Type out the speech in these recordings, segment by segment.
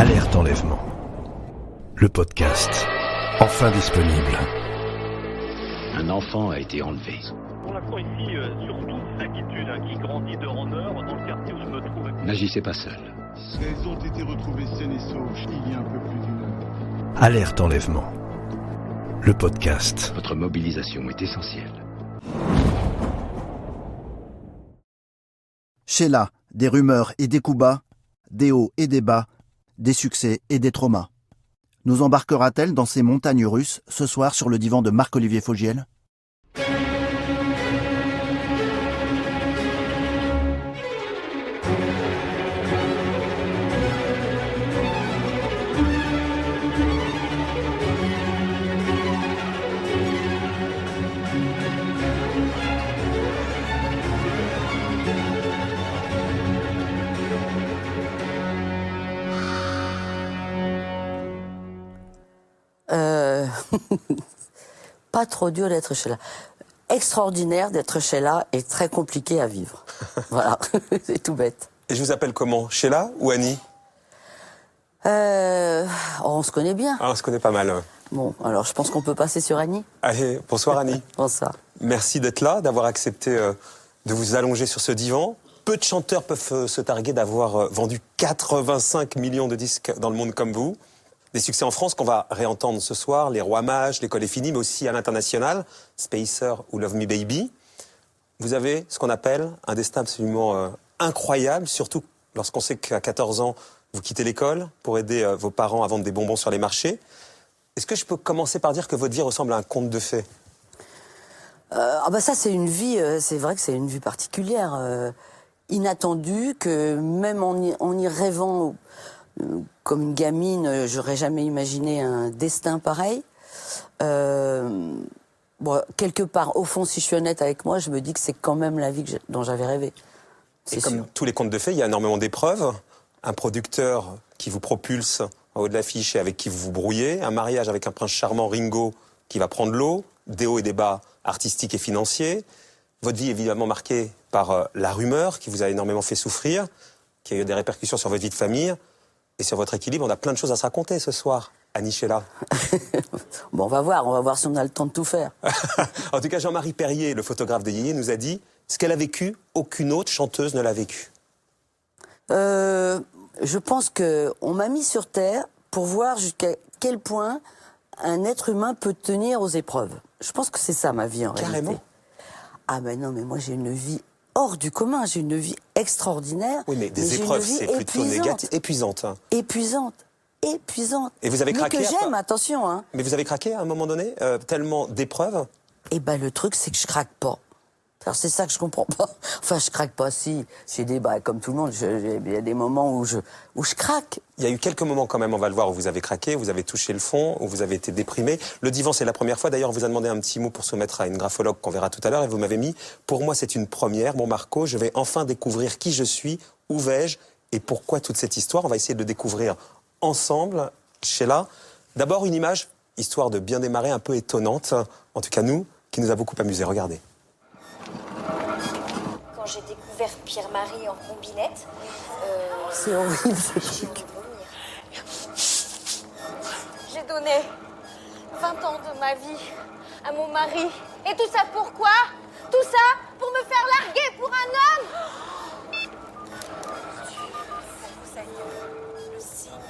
Alerte enlèvement. Le podcast, enfin disponible. Un enfant a été enlevé. Pour l'instant ici, surtout d'inquiétude qui grandit d'heure en heure dans le quartier où je me trouve. N'agissez pas seul. Elles ont été retrouvées saines et sauves il y a un peu plus d'une heure. Alerte enlèvement. Le podcast. Votre mobilisation est essentielle. Sheila, des rumeurs et des coups bas, des hauts et des bas, des succès et des traumas. Nous embarquera-t-elle dans ces montagnes russes ce soir sur le divan de Marc-Olivier Fogiel ? Pas trop dur d'être Sheila. Extraordinaire d'être Sheila et très compliqué à vivre. Voilà, c'est tout bête. Et je vous appelle comment ? Sheila ou Annie ? On se connaît bien. Ah, on se connaît pas mal. Bon, alors je pense qu'on peut passer sur Annie. Allez, bonsoir Annie. Bonsoir. Merci d'être là, d'avoir accepté de vous allonger sur ce divan. Peu de chanteurs peuvent se targuer d'avoir vendu 85 millions de disques dans le monde comme vous. Des succès en France qu'on va réentendre ce soir, Les Rois Mages, L'école est finie, mais aussi à l'international, Spacer ou Love Me Baby. Vous avez ce qu'on appelle un destin absolument incroyable, surtout lorsqu'on sait qu'à 14 ans, vous quittez l'école pour aider vos parents à vendre des bonbons sur les marchés. Est-ce que je peux commencer par dire que votre vie ressemble à un conte de fées ? Ça c'est une vie, c'est vrai que c'est une vie particulière, inattendue, que même en y rêvant comme une gamine, j'aurais jamais imaginé un destin pareil. Quelque part, au fond, si je suis honnête avec moi, je me dis que c'est quand même la vie dont j'avais rêvé. Et comme tous les contes de fées, il y a énormément d'épreuves. Un producteur qui vous propulse en haut de l'affiche et avec qui vous vous brouillez. Un mariage avec un prince charmant, Ringo, qui va prendre l'eau. Des hauts et des bas artistiques et financiers. Votre vie est évidemment marquée par la rumeur qui vous a énormément fait souffrir, qui a eu des répercussions sur votre vie de famille. Et sur votre équilibre, on a plein de choses à se raconter ce soir, Annie Sheila. Bon, on va voir si on a le temps de tout faire. En tout cas, Jean-Marie Perrier, le photographe de Yéyé, nous a dit « Ce qu'elle a vécu, aucune autre chanteuse ne l'a vécu ». Je pense qu'on m'a mis sur Terre pour voir jusqu'à quel point un être humain peut tenir aux épreuves. Je pense que c'est ça ma vie en Carrément. réalité. Ah ben non, mais moi j'ai une vie hors du commun, j'ai une vie extraordinaire. Oui, mais des épreuves, c'est plutôt négatif, épuisante. Épuisante. Et vous avez craqué mais que j'aime, attention. Hein. Mais vous avez craqué à un moment donné, tellement d'épreuves. Eh ben le truc, c'est que je craque pas. Alors c'est ça que je comprends pas. Enfin, je craque pas, si. J'ai des, comme tout le monde, il y a des moments où je craque. Il y a eu quelques moments quand même, on va le voir, où vous avez craqué, où vous avez touché le fond, où vous avez été déprimé. Le divan, c'est la première fois. D'ailleurs, on vous a demandé un petit mot pour soumettre à une graphologue qu'on verra tout à l'heure. Et vous m'avez mis, pour moi, c'est une première. Mon Marco, je vais enfin découvrir qui je suis, où vais-je et pourquoi toute cette histoire. On va essayer de le découvrir ensemble, Sheila. D'abord, une image, histoire de bien démarrer, un peu étonnante. En tout cas, nous, qui nous a beaucoup amusé. Regardez. Quand j'ai découvert Pierre-Marie en combinette, C'est horrible ce j'ai truc. envie de vomir. J'ai donné 20 ans de ma vie à mon mari. Et tout ça pourquoi ? Tout ça pour me faire larguer pour un homme ? Ça y est, le signe.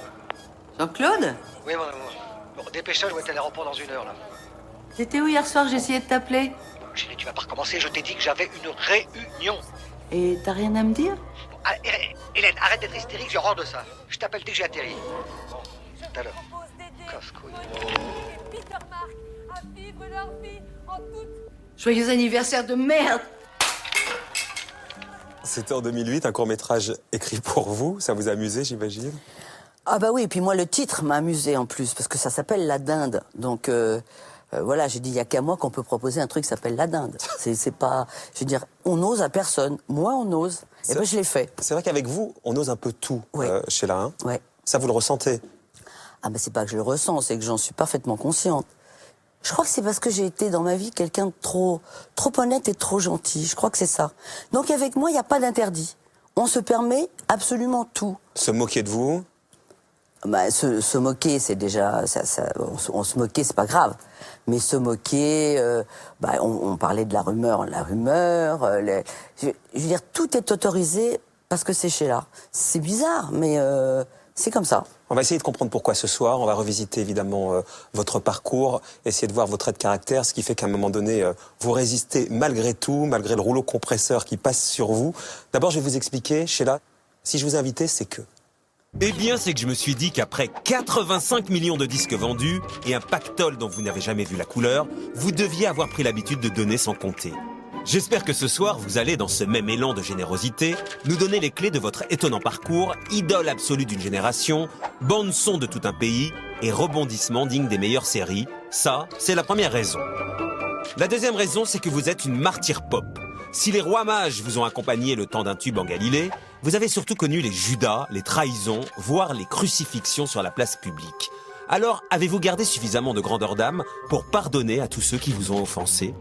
Jean-Claude, Oui, mon amour. Bon, dépêche-toi, je vais être à l'aéroport dans une heure, là. t'étais où hier soir? J'ai essayé de t'appeler. Chérie, tu vas pas recommencer, je t'ai dit que j'avais une réunion. Et t'as rien à me dire? Bon, allez, Hélène, arrête d'être hystérique, je rentre de ça. Je t'appelle dès que j'ai atterri. Bon, tout à l'heure. Casse-couille. Peter Mark à vivre leur vie en toute... Joyeux anniversaire de merde! C'était en 2008, un court-métrage écrit pour vous. Ça vous a amusé, j'imagine ? Ah bah oui, et puis moi le titre m'a amusé en plus, parce que ça s'appelle La Dinde. Donc voilà, j'ai dit, il n'y a qu'à moi qu'on peut proposer un truc qui s'appelle La Dinde. C'est pas... Je veux dire, on n'ose à personne. Moi, on ose. Et ben je l'ai fait. C'est vrai qu'avec vous, on ose un peu tout, Ouais. Sheila. Hein. Ouais. Ça, vous le ressentez ? Ah ben c'est pas que je le ressens, c'est que j'en suis parfaitement consciente. Je crois que c'est parce que j'ai été dans ma vie quelqu'un de trop honnête et trop gentil. Je crois que c'est ça. Donc avec moi, il n'y a pas d'interdit. On se permet absolument tout. Se moquer de vous ? Bah, se moquer, c'est déjà... on se moquait, c'est pas grave. Mais se moquer, on parlait de la rumeur. Je veux dire, tout est autorisé parce que c'est Sheila. C'est bizarre, mais c'est comme ça. On va essayer de comprendre pourquoi ce soir. On va revisiter évidemment votre parcours, essayer de voir vos traits de caractère, ce qui fait qu'à un moment donné, vous résistez malgré tout, malgré le rouleau compresseur qui passe sur vous. D'abord, je vais vous expliquer, Sheila, si je vous ai invité, c'est que... Eh bien, c'est que je me suis dit qu'après 85 millions de disques vendus et un pactole dont vous n'avez jamais vu la couleur, vous deviez avoir pris l'habitude de donner sans compter. J'espère que ce soir, vous allez, dans ce même élan de générosité, nous donner les clés de votre étonnant parcours, idole absolue d'une génération, bande-son de tout un pays et rebondissement digne des meilleures séries. Ça, c'est la première raison. La deuxième raison, c'est que vous êtes une martyre pop. Si les rois mages vous ont accompagné le temps d'un tube en Galilée, vous avez surtout connu les Judas, les trahisons, voire les crucifixions sur la place publique. Alors, avez-vous gardé suffisamment de grandeur d'âme pour pardonner à tous ceux qui vous ont offensé ?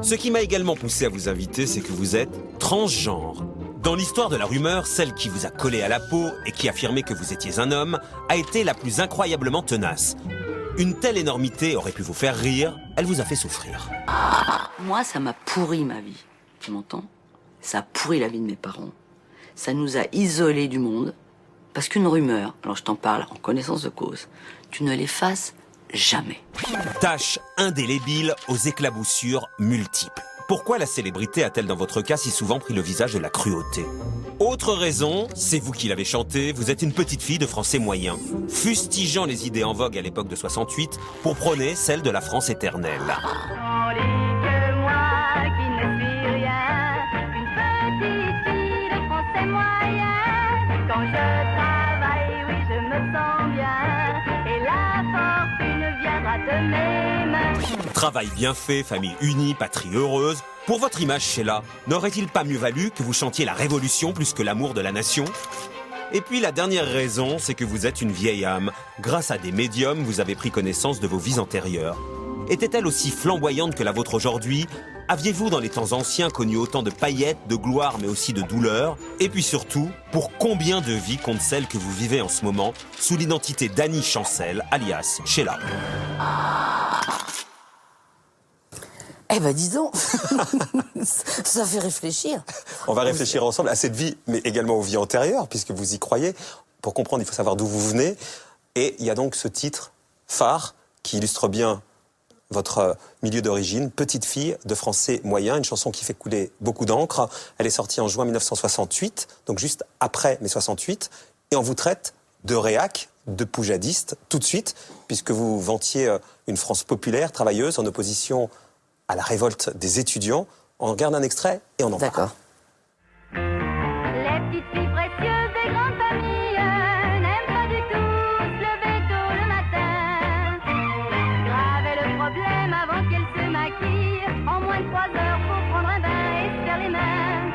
Ce qui m'a également poussé à vous inviter, c'est que vous êtes transgenre. Dans l'histoire de la rumeur, celle qui vous a collé à la peau et qui affirmait que vous étiez un homme a été la plus incroyablement tenace. Une telle énormité aurait pu vous faire rire, elle vous a fait souffrir. Moi, ça m'a pourri ma vie. Tu m'entends ? Ça a pourri la vie de mes parents. Ça nous a isolés du monde. Parce qu'une rumeur, alors je t'en parle en connaissance de cause, tu ne l'effaces jamais. Tâche indélébile aux éclaboussures multiples. Pourquoi la célébrité a-t-elle dans votre cas si souvent pris le visage de la cruauté ? Autre raison, c'est vous qui l'avez chanté, vous êtes une petite fille de français moyen, fustigeant les idées en vogue à l'époque de 68 pour prôner celle de la France éternelle. Travail bien fait, famille unie, patrie heureuse. Pour votre image, Sheila, n'aurait-il pas mieux valu que vous chantiez la révolution plus que l'amour de la nation ? Et puis la dernière raison, c'est que vous êtes une vieille âme. Grâce à des médiums, vous avez pris connaissance de vos vies antérieures. Était-elle aussi flamboyante que la vôtre aujourd'hui ? Aviez-vous dans les temps anciens connu autant de paillettes, de gloire mais aussi de douleur ? Et puis surtout, pour combien de vies compte celle que vous vivez en ce moment sous l'identité d'Annie Chancel, alias Sheila ? Eh ben dis donc, ça fait réfléchir. On va réfléchir ensemble à cette vie, mais également aux vies antérieures, puisque vous y croyez. Pour comprendre, il faut savoir d'où vous venez. Et il y a donc ce titre phare qui illustre bien votre milieu d'origine, Petite fille de français moyen, une chanson qui fait couler beaucoup d'encre. Elle est sortie en juin 1968, donc juste après mai 68, et on vous traite de réac, de poujadiste, tout de suite, puisque vous vantiez une France populaire, travailleuse, en opposition à la révolte des étudiants. On regarde un extrait et on en parle. D'accord. Les petites filles précieuses des grandes familles n'aiment pas du tout se lever tôt le matin. Grave est le problème avant qu'elles se maquillent. En moins de 3 heures, faut prendre un bain et se faire les mains.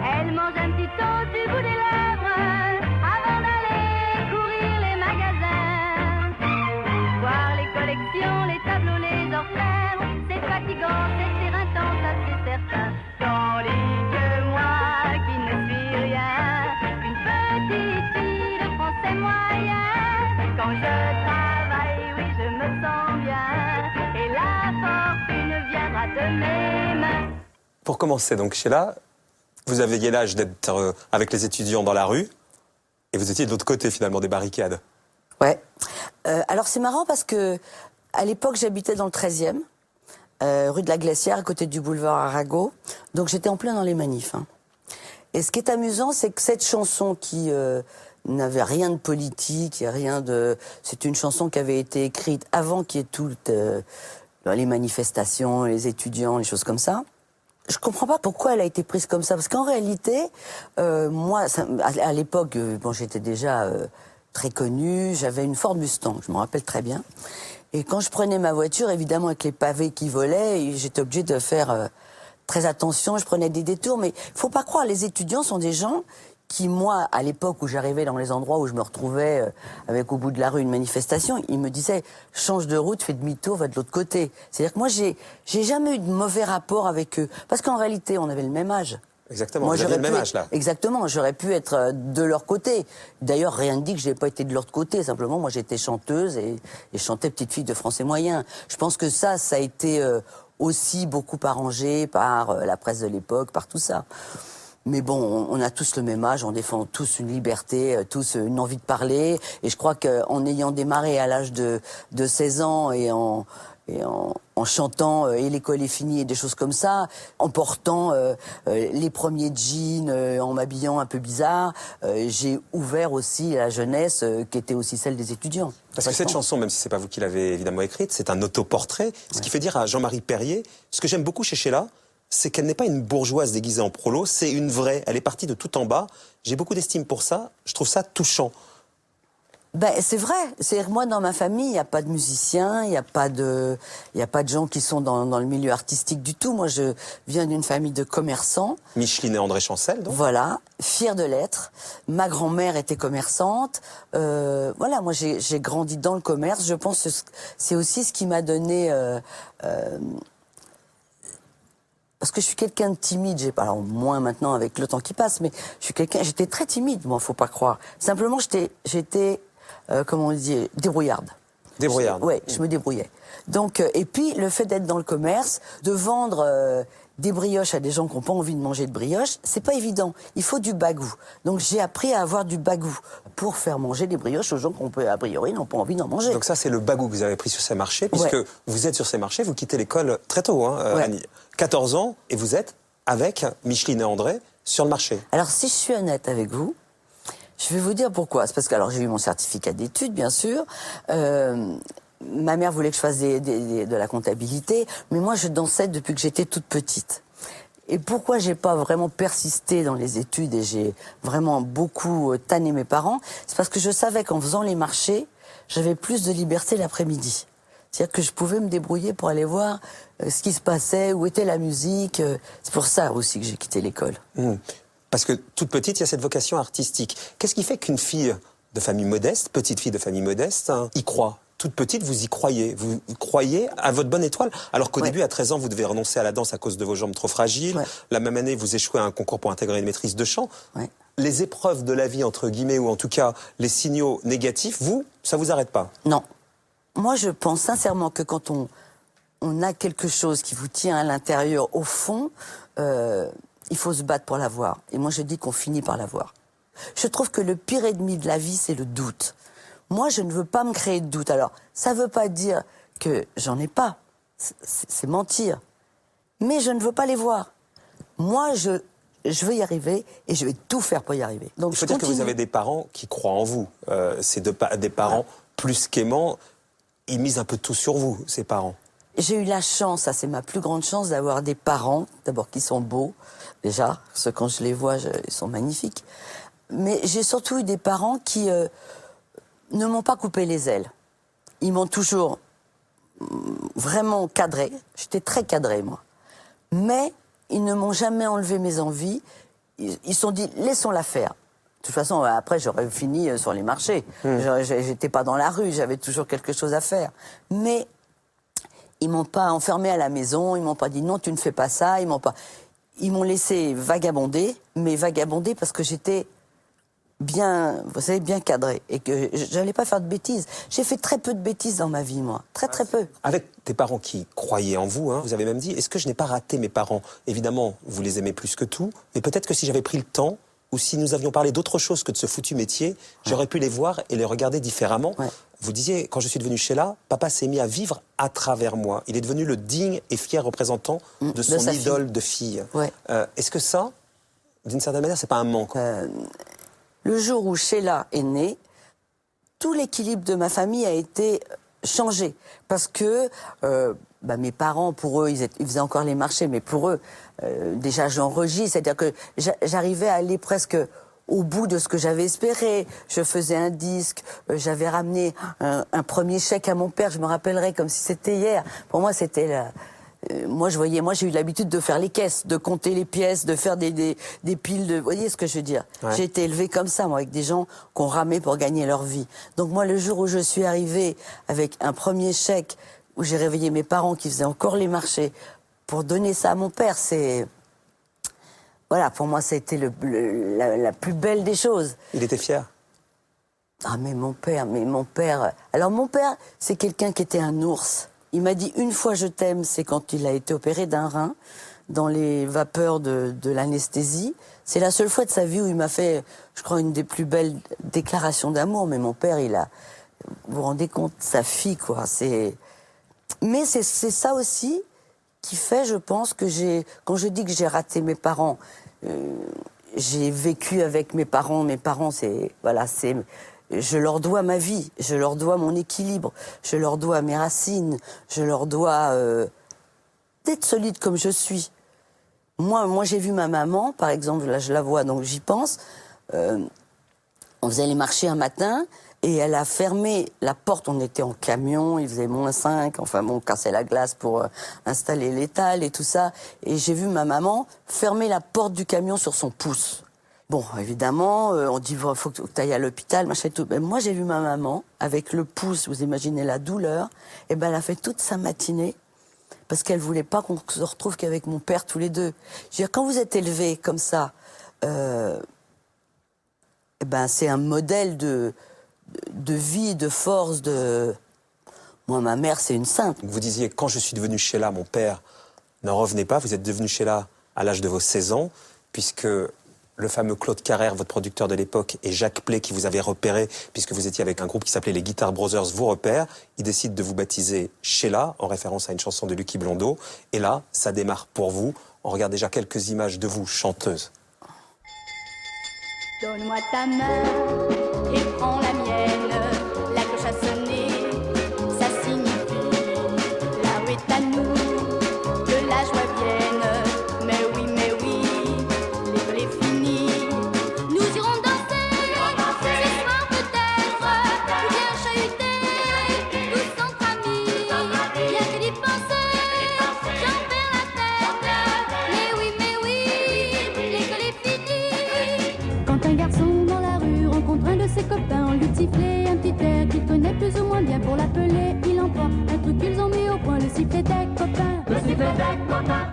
Elles mangent un petit toast du bout des lèvres avant d'aller courir les magasins. Voir les collections, les tableaux, les orfèvres. C'est fatigant, c'est éreintant, ça c'est certain. Tandis que moi, qui ne suis rien, une petite fille de français moyen, quand je travaille, oui, je me sens bien, et la fortune viendra de mes mains. Pour commencer, donc, Sheila, vous aviez l'âge d'être avec les étudiants dans la rue, et vous étiez de l'autre côté, finalement, des barricades. Ouais. Alors c'est marrant parce que à l'époque j'habitais dans le 13e, rue de la Glacière, à côté du boulevard Arago. Donc j'étais en plein dans les manifs. Hein. Et ce qui est amusant, c'est que cette chanson qui n'avait rien de politique, c'est une chanson qui avait été écrite avant qu'il y ait toutes les manifestations, les étudiants, les choses comme ça. Je comprends pas pourquoi elle a été prise comme ça, parce qu'en réalité, moi, à l'époque, j'étais déjà très connue, j'avais une Ford Mustang, je me rappelle très bien. Et quand je prenais ma voiture, évidemment, avec les pavés qui volaient, j'étais obligée de faire très attention, je prenais des détours. Mais il faut pas croire, les étudiants sont des gens qui, moi, à l'époque où j'arrivais dans les endroits où je me retrouvais avec au bout de la rue une manifestation, ils me disaient « change de route, fais demi-tour, va de l'autre côté ». C'est-à-dire que moi, j'ai jamais eu de mauvais rapport avec eux. Parce qu'en réalité, on avait le même âge. Exactement, Moi, vous aviez le même pu âge là. Exactement, j'aurais pu être de leur côté. D'ailleurs, rien ne dit que j'ai pas été de leur côté. Simplement, moi, j'étais chanteuse et je chantais Petite fille de français moyen. Je pense que ça a été aussi beaucoup arrangé par la presse de l'époque, par tout ça. Mais bon, on a tous le même âge, on défend tous une liberté, tous une envie de parler. Et je crois qu'en ayant démarré à l'âge de 16 ans et en chantant et l'école est finie et des choses comme ça, en portant les premiers jeans, en m'habillant un peu bizarre, j'ai ouvert aussi la jeunesse qui était aussi celle des étudiants. Parce que cette chanson, même si c'est pas vous qui l'avez évidemment écrite, c'est un autoportrait, ce qui fait dire à Jean-Marie Perrier, ce que j'aime beaucoup chez Sheila, c'est qu'elle n'est pas une bourgeoise déguisée en prolo, c'est une vraie, elle est partie de tout en bas. J'ai beaucoup d'estime pour ça, je trouve ça touchant. Ben, c'est vrai. C'est moi, dans ma famille, il n'y a pas de musiciens, il n'y a pas de gens qui sont dans le milieu artistique du tout. Moi, je viens d'une famille de commerçants. Micheline et André Chancel, donc. Voilà, fière de l'être. Ma grand-mère était commerçante. Voilà, moi, j'ai grandi dans le commerce. Je pense que c'est aussi ce qui m'a donné... parce que je suis quelqu'un de timide, alors moins maintenant avec le temps qui passe, mais j'étais très timide, moi, faut pas croire. Simplement, j'étais comment on dit, débrouillarde. Débrouillarde. Oui, je me débrouillais. Donc, et puis, le fait d'être dans le commerce, de vendre des brioches à des gens qui n'ont pas envie de manger de brioches, c'est pas évident. Il faut du bagou. Donc, j'ai appris à avoir du bagou pour faire manger des brioches aux gens qui, a priori, n'ont pas envie d'en manger. Donc ça, c'est le bagou que vous avez pris sur ces marchés, puisque vous êtes sur ces marchés, vous quittez l'école très tôt, hein, Annie. 14 ans, et vous êtes avec Micheline et André sur le marché. Alors, si je suis honnête avec vous, je vais vous dire pourquoi. C'est parce que j'ai eu mon certificat d'études, bien sûr. Ma mère voulait que je fasse de la comptabilité, mais moi, je dansais depuis que j'étais toute petite. Et pourquoi j'ai pas vraiment persisté dans les études et j'ai vraiment beaucoup tanné mes parents, c'est parce que je savais qu'en faisant les marchés, j'avais plus de liberté l'après-midi. C'est-à-dire que je pouvais me débrouiller pour aller voir ce qui se passait, où était la musique. C'est pour ça aussi que j'ai quitté l'école. Parce que toute petite, il y a cette vocation artistique. Qu'est-ce qui fait qu'une fille de famille modeste, petite fille de famille modeste, y croit ? Toute petite, vous y croyez. Vous croyez à votre bonne étoile. Alors qu'au début, à 13 ans, vous devez renoncer à la danse à cause de vos jambes trop fragiles. La même année, vous échouez à un concours pour intégrer une maîtrise de chant. Les épreuves de la vie, entre guillemets, ou en tout cas les signaux négatifs, ça vous arrête pas ? Non. Moi, je pense sincèrement que quand on a quelque chose qui vous tient à l'intérieur, au fond, il faut se battre pour l'avoir. Et moi, je dis qu'on finit par l'avoir. Je trouve que le pire ennemi de la vie, c'est le doute. Moi, je ne veux pas me créer de doute. Alors, ça ne veut pas dire que j'en ai pas. C'est mentir. Mais je ne veux pas les voir. Moi, je veux y arriver et je vais tout faire pour y arriver. Donc, il faut dire que vous avez des parents qui croient en vous. C'est des parents plus qu'aimants. Ils misent un peu tout sur vous, ces parents. J'ai eu la chance, ça c'est ma plus grande chance, d'avoir des parents, d'abord qui sont beaux, déjà, parce que quand je les vois, ils sont magnifiques. Mais j'ai surtout eu des parents qui ne m'ont pas coupé les ailes. Ils m'ont toujours vraiment cadré. J'étais très cadrée, moi. Mais ils ne m'ont jamais enlevé mes envies. Ils se sont dit, laissons-la faire. De toute façon, après, j'aurais fini sur les marchés. J'étais pas dans la rue, j'avais toujours quelque chose à faire. Mais ils m'ont pas enfermé à la maison, ils m'ont pas dit non, tu ne fais pas ça, ils m'ont laissé vagabonder, mais vagabonder parce que j'étais bien, vous savez, bien cadrée et que j'allais pas faire de bêtises. J'ai fait très peu de bêtises dans ma vie, moi. Très, très peu. Avec des parents qui croyaient en vous, vous avez même dit, est-ce que je n'ai pas raté mes parents ? Évidemment, vous les aimez plus que tout, mais peut-être que si j'avais pris le temps, ou si nous avions parlé d'autre chose que de ce foutu métier, j'aurais pu les voir et les regarder différemment. Vous disiez, quand je suis devenu Sheila, papa s'est mis à vivre à travers moi. Il est devenu le digne et fier représentant de son idole de fille. Est-ce que ça, d'une certaine manière, c'est pas un manque ? Le jour où Sheila est née, tout l'équilibre de ma famille a été changé. Parce que mes parents, pour eux, ils faisaient encore les marchés, mais pour eux, déjà j'enregistre, c'est-à-dire que j'arrivais à aller presque au bout de ce que j'avais espéré. Je faisais un disque, j'avais ramené un premier chèque à mon père, je me rappellerai comme si c'était hier. Pour moi, c'était moi j'ai eu l'habitude de faire les caisses, de compter les pièces, de faire des piles de... Vous voyez ce que je veux dire ? J'ai été élevée comme ça, moi, avec des gens qui ont ramé pour gagner leur vie. Donc moi, le jour où je suis arrivée avec un premier chèque, où j'ai réveillé mes parents qui faisaient encore les marchés, pour donner ça à mon père, Voilà, pour moi, ça a été la plus belle des choses. Il était fier? Ah, mais mon père... Alors, mon père, c'est quelqu'un qui était un ours. Il m'a dit une fois je t'aime, c'est quand il a été opéré d'un rein, dans les vapeurs de l'anesthésie. C'est la seule fois de sa vie où il m'a fait, je crois, une des plus belles déclarations d'amour. Mais mon père, vous vous rendez compte, sa fille, quoi. Mais c'est ça aussi qui fait, je pense, que quand je dis que j'ai raté mes parents, j'ai vécu avec mes parents. Mes parents, je leur dois ma vie, je leur dois mon équilibre, je leur dois mes racines, je leur dois d'être solide comme je suis. Moi, j'ai vu ma maman, par exemple, là je la vois, donc j'y pense. On faisait les marchés un matin et elle a fermé la porte. On était en camion, il faisait -5, enfin bon, on cassait la glace pour installer l'étal et tout ça. Et j'ai vu ma maman fermer la porte du camion sur son pouce. Bon, évidemment, on dit faut que tu ailles à l'hôpital, machin et tout. Mais moi, j'ai vu ma maman avec le pouce, vous imaginez la douleur. Et ben, elle a fait toute sa matinée parce qu'elle voulait pas qu'on se retrouve qu'avec mon père tous les deux. Je veux dire, quand vous êtes élevés comme ça, c'est un modèle de vie, de force, Moi, ma mère, c'est une sainte. Vous disiez, quand je suis devenu Sheila, mon père n'en revenait pas. Vous êtes devenu Sheila à l'âge de vos 16 ans, puisque le fameux Claude Carrère, votre producteur de l'époque, et Jacques Play, qui vous avait repéré, puisque vous étiez avec un groupe qui s'appelait les Guitar Brothers, vous repèrent. Ils décident de vous baptiser Sheila, en référence à une chanson de Lucky Blondeau. Et là, ça démarre pour vous. On regarde déjà quelques images de vous, chanteuse. Donne-moi ta main et prends la mienne. La cloche a sonné, ça signifie là où est à nous que la joie vienne. Mais oui, l'école est finie. Nous irons danser, ce soir peut-être, ou bien chahuter, tous entre amis. Bien que d'y penser, j'en perds la tête. Mais oui, l'école est finie. Quand un garçon dans la rue rencontre un de ses copains, on lui siffle un petit air qu'il connaît plus ou moins bien pour l'appeler. Il envoie un truc qu'ils ont mis au point, le sifflet des copains. Le sifflet des copains.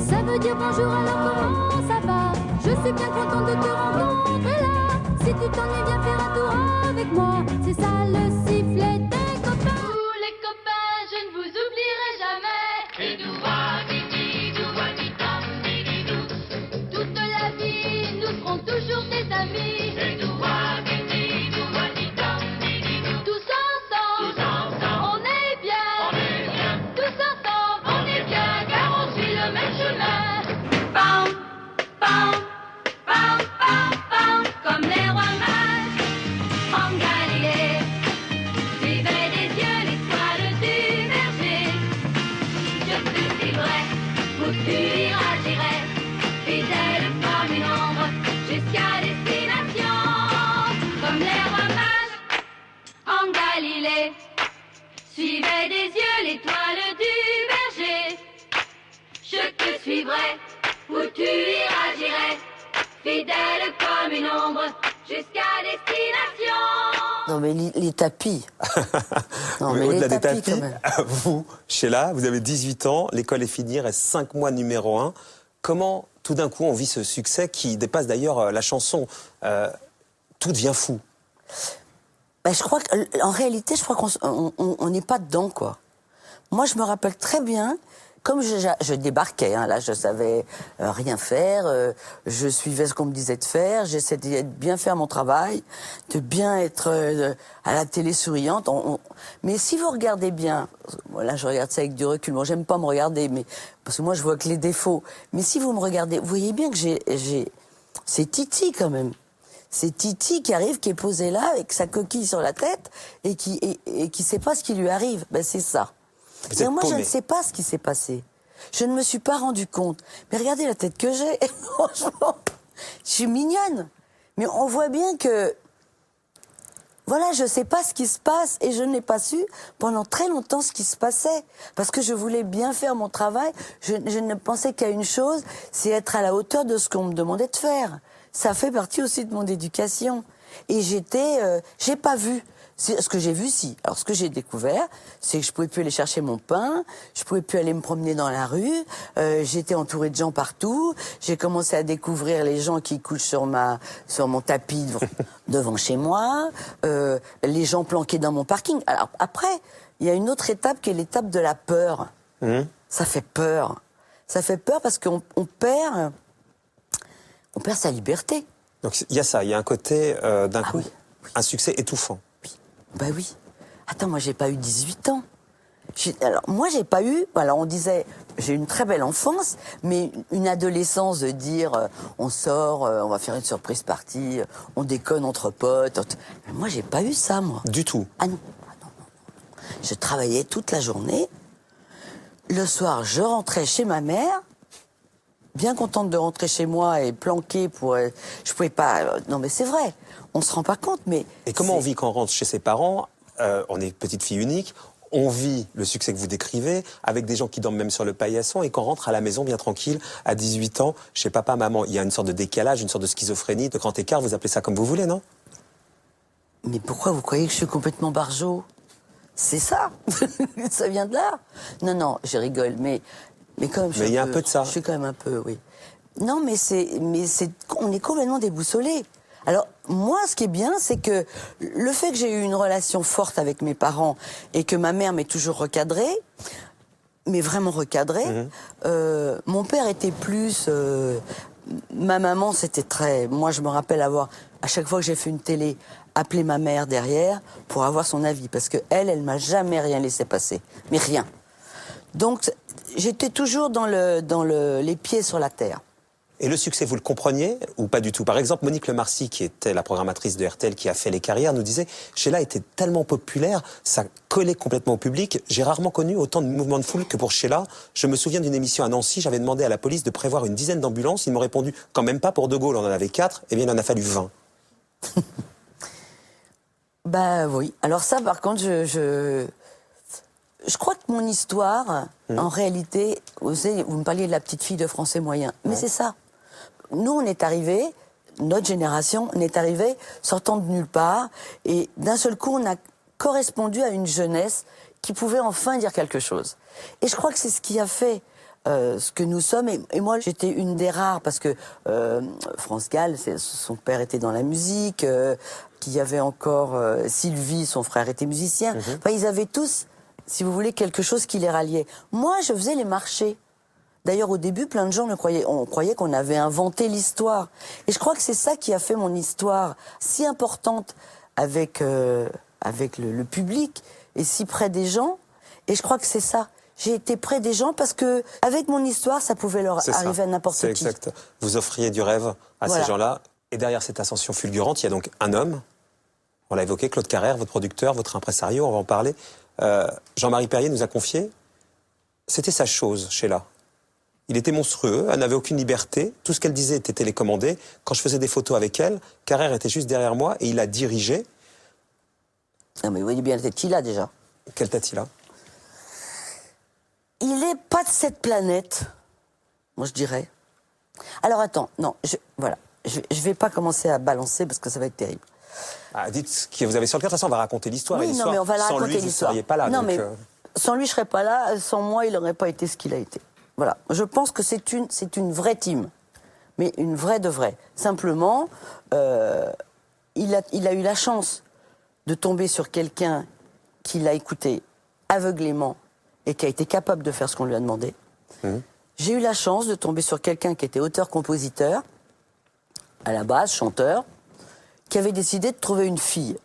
Ça veut dire bonjour, alors comment ça va? Je suis bien contente de te rencontrer là. Si tu t'ennuies, viens faire un tour avec moi. C'est ça le sifflet des copains. Tous les copains, je ne vous oublierai jamais. Et toute la vie, nous serons toujours des amis. Et tous ensemble, on est bien. Tous ensemble, on est bien, car on suit le même chemin. Pam, pam, pam, pam, pam, comme les rois mages en Galilée. Suivez des yeux l'étoile du berger. Je te suivrai, où tu iras, j'irai, fidèle comme une ombre, jusqu'à destination. Comme les rois mages en Galilée. Suivez des yeux l'étoile du berger. Je te suivrai, où tu iras, j'irai, fidèle comme une ombre, jusqu'à destination. Non, mais les tapis. Non, mais au-delà les des tapis, quand même. vous, Sheila, vous avez 18 ans, l'école est finie, il reste 5 mois numéro 1. Comment, tout d'un coup, on vit ce succès qui dépasse d'ailleurs la chanson? Tout devient fou. Je crois qu'en réalité, je crois qu'on n'est pas dedans, quoi. Moi, je me rappelle très bien, comme je débarquais, hein, là, je savais rien faire, je suivais ce qu'on me disait de faire, j'essayais de bien faire mon travail, de bien être à la télé souriante. Mais si vous regardez bien, là, je regarde ça avec du recul, moi, j'aime pas me regarder, mais parce que moi, je vois que les défauts. Mais si vous me regardez, vous voyez bien que c'est Titi, quand même. C'est Titi qui arrive, qui est posé là, avec sa coquille sur la tête, et qui sait pas ce qui lui arrive. C'est ça. Et moi, je ne sais pas ce qui s'est passé. Je ne me suis pas rendu compte. Mais regardez la tête que j'ai. Et franchement, je suis mignonne. Mais on voit bien que... Voilà, je ne sais pas ce qui se passe. Et je n'ai pas su pendant très longtemps ce qui se passait. Parce que je voulais bien faire mon travail. Je ne pensais qu'à une chose, c'est être à la hauteur de ce qu'on me demandait de faire. Ça fait partie aussi de mon éducation. Et j'ai pas vu. Ce que j'ai vu, si. Alors, ce que j'ai découvert, c'est que je pouvais plus aller chercher mon pain, je pouvais plus aller me promener dans la rue, j'étais entourée de gens partout, j'ai commencé à découvrir les gens qui couchent sur mon tapis devant chez moi, les gens planqués dans mon parking. Alors, après, il y a une autre étape qui est l'étape de la peur. Ça fait peur. Ça fait peur parce qu'on perd sa liberté. Donc, il y a ça, il y a un côté, d'un coup, un succès étouffant. Bah oui. Attends, moi, j'ai pas eu 18 ans. Alors, moi, j'ai pas eu... Alors, on disait, j'ai eu une très belle enfance, mais une adolescence de dire, on sort, on va faire une surprise party, on déconne entre potes. Moi, j'ai pas eu ça, moi. Du tout? Ah non. Je travaillais toute la journée. Le soir, je rentrais chez ma mère, bien contente de rentrer chez moi et planquée pour... je pouvais pas... non, mais c'est vrai. On se rend pas compte, mais... Et comment on vit quand on rentre chez ses parents? On est petite fille unique, on vit le succès que vous décrivez, avec des gens qui dorment même sur le paillasson, et qu'on rentre à la maison bien tranquille, à 18 ans, chez papa, maman. Il y a une sorte de décalage, une sorte de schizophrénie, de grand écart, vous appelez ça comme vous voulez, non? Mais pourquoi vous croyez que je suis complètement barjot? C'est ça. Ça vient de là. Non, je rigole, mais quand même... Mais il y a un peu de ça. Je suis quand même un peu, oui. Non, mais on est complètement déboussolés. Alors, moi, ce qui est bien, c'est que le fait que j'ai eu une relation forte avec mes parents et que ma mère m'ait toujours recadrée, mais vraiment recadrée, mon père était plus... ma maman, c'était très... Moi, je me rappelle avoir, à chaque fois que j'ai fait une télé, appelé ma mère derrière pour avoir son avis. Parce que elle m'a jamais rien laissé passer. Mais rien. Donc, j'étais toujours dans les pieds sur la terre. Et le succès, vous le compreniez ou pas du tout? Par exemple, Monique Lemarcy, qui était la programmatrice de RTL, qui a fait les carrières, nous disait « Sheila était tellement populaire, ça collait complètement au public. J'ai rarement connu autant de mouvements de foule que pour Sheila. Je me souviens d'une émission à Nancy, j'avais demandé à la police de prévoir une dizaine d'ambulances. Ils m'ont répondu « Quand même pas pour De Gaulle, on en avait 4. Eh bien, il en a fallu 20. » Bah oui. Alors ça, par contre, je crois que mon histoire, en réalité, vous me parliez de la petite fille de français moyen, mais c'est ça. Nous, on est arrivés, notre génération, on est arrivés sortant de nulle part, et d'un seul coup, on a correspondu à une jeunesse qui pouvait enfin dire quelque chose. Et je crois que c'est ce qui a fait ce que nous sommes. Et moi, j'étais une des rares, parce que France Gall, son père était dans la musique, qu'il y avait encore Sylvie, son frère était musicien. Enfin, ils avaient tous, si vous voulez, quelque chose qui les ralliait. Moi, je faisais les marchés. D'ailleurs, au début, plein de gens on croyait qu'on avait inventé l'histoire. Et je crois que c'est ça qui a fait mon histoire si importante avec le public et si près des gens. Et je crois que c'est ça. J'ai été près des gens parce que avec mon histoire, ça pouvait leur arriver à n'importe qui. C'est exact. Vous offriez du rêve à ces gens-là. Et derrière cette ascension fulgurante, il y a donc un homme. On l'a évoqué, Claude Carrère, votre producteur, votre impresario, on va en parler. Jean-Marie Perrier nous a confié, c'était sa chose, Sheila. Il était monstrueux, elle n'avait aucune liberté, tout ce qu'elle disait était télécommandé. Quand je faisais des photos avec elle, Carrère était juste derrière moi et il a dirigé. Ah mais vous voyez bien la tête qu'il a déjà. Quelle tête il a? Il n'est pas de cette planète, moi je dirais. Alors attends, non, je vais pas commencer à balancer parce que ça va être terrible. Ah, dites ce que vous avez sur le cœur, de toute façon on va raconter l'histoire. Oui, non mais on va la sans raconter lui, l'histoire. Vous ne seriez pas là. Non donc, mais sans lui je serais pas là, sans moi il n'aurait pas été ce qu'il a été. Voilà, je pense que c'est une vraie team, mais une vraie de vraie. Simplement, il a eu la chance de tomber sur quelqu'un qui l'a écouté aveuglément et qui a été capable de faire ce qu'on lui a demandé. J'ai eu la chance de tomber sur quelqu'un qui était auteur-compositeur, à la base, chanteur, qui avait décidé de trouver une fille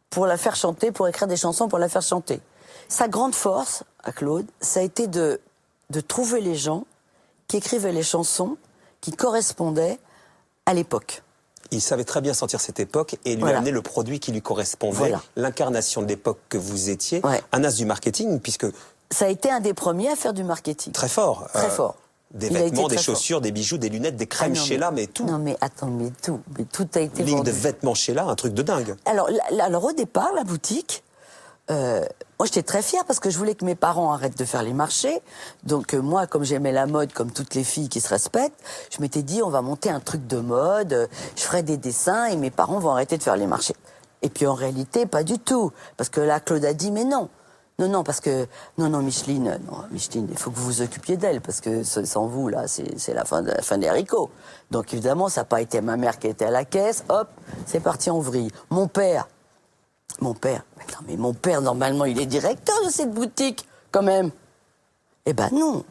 pour la faire chanter, pour écrire des chansons, pour la faire chanter. Sa grande force, à Claude, ça a été de trouver les gens qui écrivaient les chansons qui correspondaient à l'époque. Il savait très bien sentir cette époque et lui amener le produit qui lui correspondait, l'incarnation de l'époque que vous étiez, un as du marketing, puisque... Ça a été un des premiers à faire du marketing. Très fort. Très fort. Des vêtements, des chaussures, des bijoux, des lunettes, des crèmes Sheila, mais tout. Non mais attends, mais tout a été ligne vendu. de vêtements Sheila, un truc de dingue. Alors au départ, la boutique, moi, j'étais très fière parce que je voulais que mes parents arrêtent de faire les marchés. Donc, moi, comme j'aimais la mode, comme toutes les filles qui se respectent, je m'étais dit, on va monter un truc de mode, je ferai des dessins et mes parents vont arrêter de faire les marchés. Et puis, en réalité, pas du tout. Parce que là, Claude a dit, mais non. Non, parce que... Non, Micheline, il faut que vous vous occupiez d'elle, parce que sans vous, là, c'est la fin des haricots. Donc, évidemment, ça n'a pas été ma mère qui était à la caisse. Hop, c'est parti en vrille. Mon père, normalement, il est directeur de cette boutique, quand même. Eh ben non.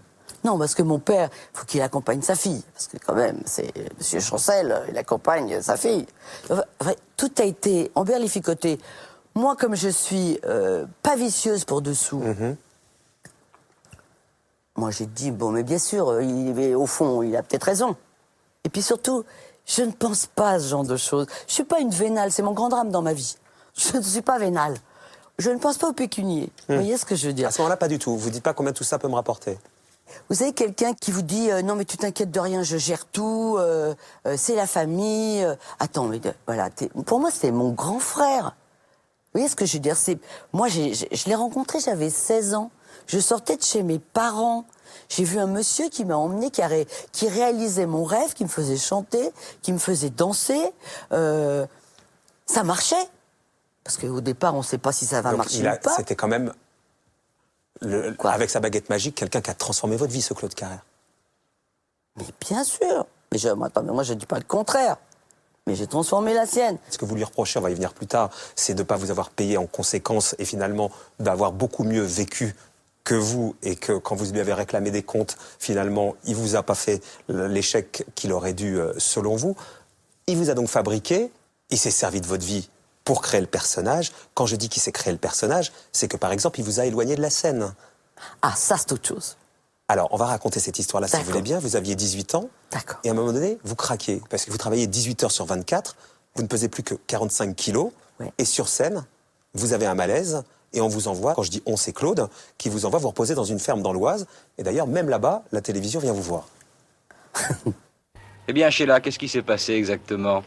Non, parce que mon père, faut qu'il accompagne sa fille. Parce que quand même, c'est Monsieur Chancel, il accompagne sa fille. Enfin, tout a été emberlificoté. Moi, comme je suis pas vicieuse pour dessous, moi j'ai dit, bon, mais bien sûr, au fond, il a peut-être raison. Et puis surtout, je ne pense pas à ce genre de choses. Je suis pas une vénale, c'est mon grand drame dans ma vie. Je ne suis pas vénale. Je ne pense pas au pécunier. Vous voyez ce que je veux dire? À ce moment-là, pas du tout. Vous dites pas combien tout ça peut me rapporter. Vous avez quelqu'un qui vous dit non mais tu t'inquiètes de rien, je gère tout, c'est la famille. Attends, mais voilà, pour moi c'était mon grand frère. Vous voyez ce que je veux dire? Moi je l'ai rencontré, j'avais 16 ans. Je sortais de chez mes parents. J'ai vu un monsieur qui m'a emmené, qui réalisait mon rêve, qui me faisait chanter, qui me faisait danser. Ça marchait. Parce qu'au départ, on ne sait pas si ça va marcher ou pas. C'était quand même, avec sa baguette magique, quelqu'un qui a transformé votre vie, ce Claude Carrère. Mais bien sûr. Mais moi, je ne dis pas le contraire. Mais j'ai transformé la sienne. Ce que vous lui reprochez, on va y venir plus tard, c'est de ne pas vous avoir payé en conséquence et finalement d'avoir beaucoup mieux vécu que vous, et que quand vous lui avez réclamé des comptes, finalement, il ne vous a pas fait l'échec qu'il aurait dû, selon vous. Il vous a donc fabriqué, il s'est servi de votre vie pour créer le personnage. Quand je dis qu'il s'est créé le personnage, c'est que, par exemple, il vous a éloigné de la scène. Ah, ça, c'est autre chose. Alors, on va raconter cette histoire-là, si vous voulez bien. Vous aviez 18 ans. D'accord. Et à un moment donné, vous craquez. Parce que vous travaillez 18 heures sur 24, vous ne pesez plus que 45 kilos. Ouais. Et sur scène, vous avez un malaise. Et on vous envoie, quand je dis on, c'est Claude, qui vous envoie vous reposer dans une ferme dans l'Oise. Et d'ailleurs, même là-bas, la télévision vient vous voir. Eh bien, Sheila, qu'est-ce qui s'est passé exactement?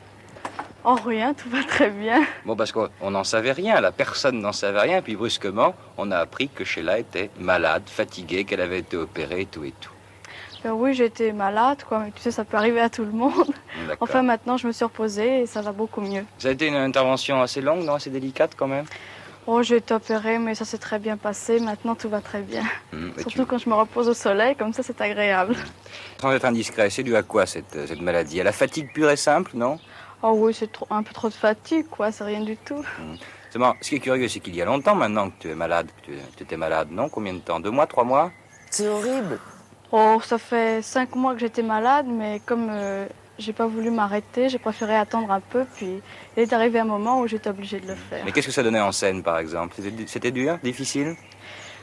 Oh, rien, tout va très bien. Bon, parce qu'on n'en savait rien, là, personne n'en savait rien, puis brusquement, on a appris que Sheila était malade, fatiguée, qu'elle avait été opérée, tout et tout. Ben oui, j'ai été malade, quoi, mais tu sais, ça peut arriver à tout le monde. Enfin, maintenant, je me suis reposée et ça va beaucoup mieux. Ça a été une intervention assez longue, non? Assez délicate, quand même? Oh, j'ai été opérée, mais ça s'est très bien passé. Maintenant, tout va très bien. Surtout quand je me repose au soleil, comme ça, c'est agréable. Sans être indiscret, c'est dû à quoi, cette maladie? À la fatigue pure et simple, non? Oh oui, c'est un peu trop de fatigue, quoi, c'est rien du tout. Seulement, ce qui est curieux, c'est qu'il y a longtemps maintenant que tu es malade, que tu étais malade, non? Combien de temps? 2 mois, 3 mois? C'est horrible. Oh, ça fait 5 mois que j'étais malade, mais comme j'ai pas voulu m'arrêter, j'ai préféré attendre un peu, puis il est arrivé un moment où j'étais obligée de le faire. Mais qu'est-ce que ça donnait en scène, par exemple? C'était dur, difficile?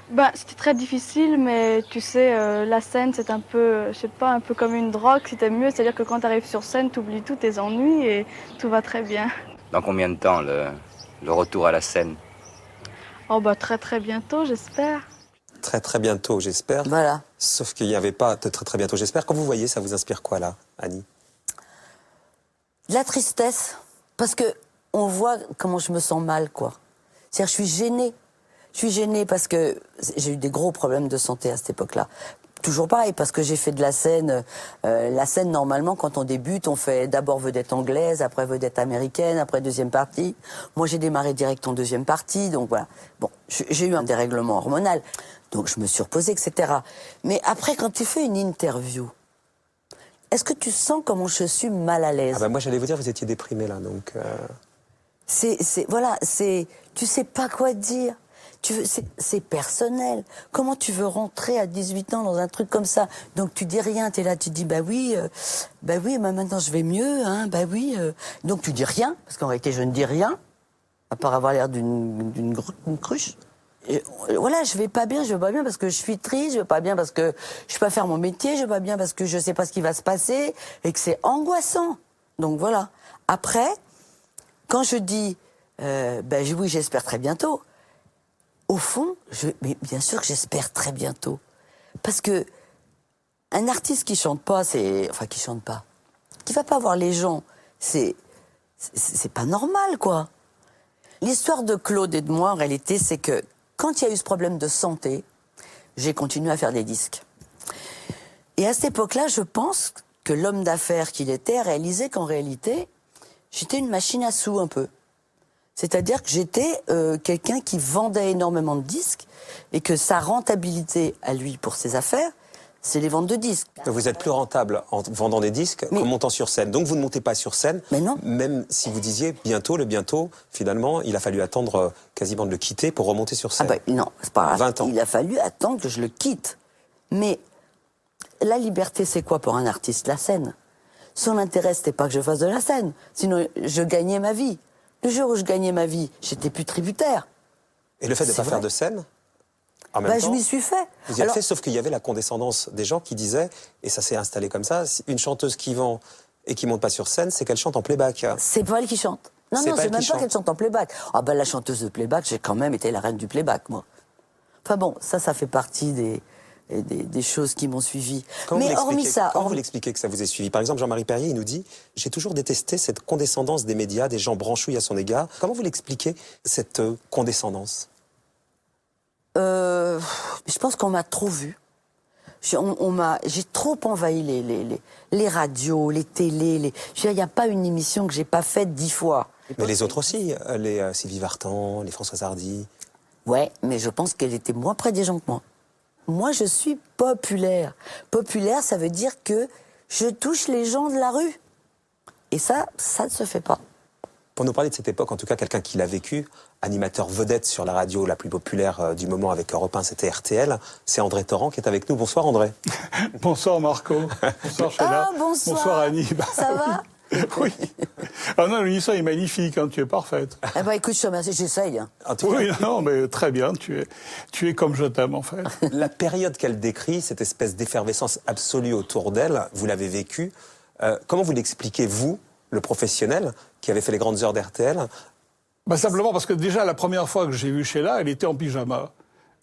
Ben, c'était très difficile, mais tu sais, la scène, c'est un peu, je sais pas, un peu comme une drogue, c'était mieux. C'est-à-dire que quand tu arrives sur scène, tu oublies tous tes ennuis et tout va très bien. Dans combien de temps, le retour à la scène? Oh, bah, très très bientôt, j'espère. Très très bientôt, j'espère. Voilà. Sauf qu'il n'y avait pas de très très bientôt, j'espère. Quand vous voyez, ça vous inspire quoi, là, Annie? De la tristesse. Parce que on voit comment je me sens mal, quoi. C'est-à-dire, je suis gênée. Je suis gênée parce que j'ai eu des gros problèmes de santé à cette époque-là. Toujours pareil, parce que j'ai fait de la scène. La scène, normalement, quand on débute, on fait d'abord vedette anglaise, après vedette américaine, après deuxième partie. Moi, j'ai démarré direct en deuxième partie, donc voilà. Bon, j'ai eu un dérèglement hormonal, donc je me suis reposée, etc. Mais après, quand tu fais une interview, est-ce que tu sens comment je suis mal à l'aise? Ah bah moi, j'allais vous dire, vous étiez déprimée, là, donc... Voilà, tu sais pas quoi dire. C'est personnel. Comment tu veux rentrer à 18 ans dans un truc comme ça? Donc tu dis rien, tu es là, tu dis bah oui, maintenant je vais mieux, hein, bah oui. Donc tu dis rien, parce qu'en réalité je ne dis rien, à part avoir l'air d'une cruche. Et, voilà, je vais pas bien parce que je suis triste, je vais pas bien parce que je peux pas faire mon métier, je vais pas bien parce que je sais pas ce qui va se passer et que c'est angoissant. Donc voilà. Après, quand je dis oui, j'espère très bientôt. Au fond, mais bien sûr que j'espère très bientôt. Parce que un artiste qui chante pas, qui va pas voir les gens, c'est pas normal, quoi. L'histoire de Claude et de moi, en réalité, c'est que quand il y a eu ce problème de santé, j'ai continué à faire des disques. Et à cette époque-là, je pense que l'homme d'affaires qu'il était a réalisé qu'en réalité, j'étais une machine à sous un peu. C'est-à-dire que j'étais quelqu'un qui vendait énormément de disques et que sa rentabilité à lui pour ses affaires, c'est les ventes de disques. Vous êtes plus rentable en vendant des disques qu'en montant sur scène. Donc vous ne montez pas sur scène. Mais non. Même si vous disiez bientôt, finalement, il a fallu attendre quasiment de le quitter pour remonter sur scène. Ah ben non, c'est pas grave. 20 ans. Il a fallu attendre que je le quitte. Mais la liberté, c'est quoi pour un artiste? La scène. Son intérêt, c'était pas que je fasse de la scène. Sinon, je gagnais ma vie. Le jour où je gagnais ma vie, j'étais plus tributaire. Et le fait de ne pas faire de scène, en même temps, je m'y suis fait. Vous y êtes fait, sauf qu'il y avait la condescendance des gens qui disaient, et ça s'est installé comme ça, une chanteuse qui vend et qui monte pas sur scène, c'est qu'elle chante en playback. C'est pas elle qui chante. Non, c'est même pas qu'elle chante en playback. Ah ben la chanteuse de playback, j'ai quand même été la reine du playback, moi. Enfin bon, ça fait partie des choses qui m'ont suivi. Mais hormis ça... Comment vous l'expliquez que ça vous ait suivi? Par exemple, Jean-Marie Perrier, il nous dit « J'ai toujours détesté cette condescendance des médias, des gens branchouilles à son égard ». Comment vous l'expliquez, cette condescendance? Je pense qu'on m'a trop vu. J'ai trop envahi les radios, les télés. Il n'y a pas une émission que j'ai pas faite 10 fois. Mais les autres aussi, les Sylvie Vartan, les Françoise Hardy. Ouais, mais je pense qu'elle était moins près des gens que moi. Moi, je suis populaire. Populaire, ça veut dire que je touche les gens de la rue. Et ça ne se fait pas. Pour nous parler de cette époque, en tout cas, quelqu'un qui l'a vécu, animateur vedette sur la radio la plus populaire du moment avec Europe 1, c'était RTL. C'est André Torrent qui est avec nous. Bonsoir André. Bonsoir Marco. Bonsoir Sheila. Bonsoir. Bonsoir Annie. Ça va? Oui. Ah non, l'émission est magnifique, hein, tu es parfaite. Eh ben écoute, je te remercie, j'essaye. Oui, non, mais très bien, tu es comme je t'aime en fait. La période qu'elle décrit, cette espèce d'effervescence absolue autour d'elle, vous l'avez vécue. Comment vous l'expliquez, vous, le professionnel, qui avait fait les grandes heures d'RTL? Simplement parce que déjà, la première fois que j'ai vu Sheila, elle était en pyjama.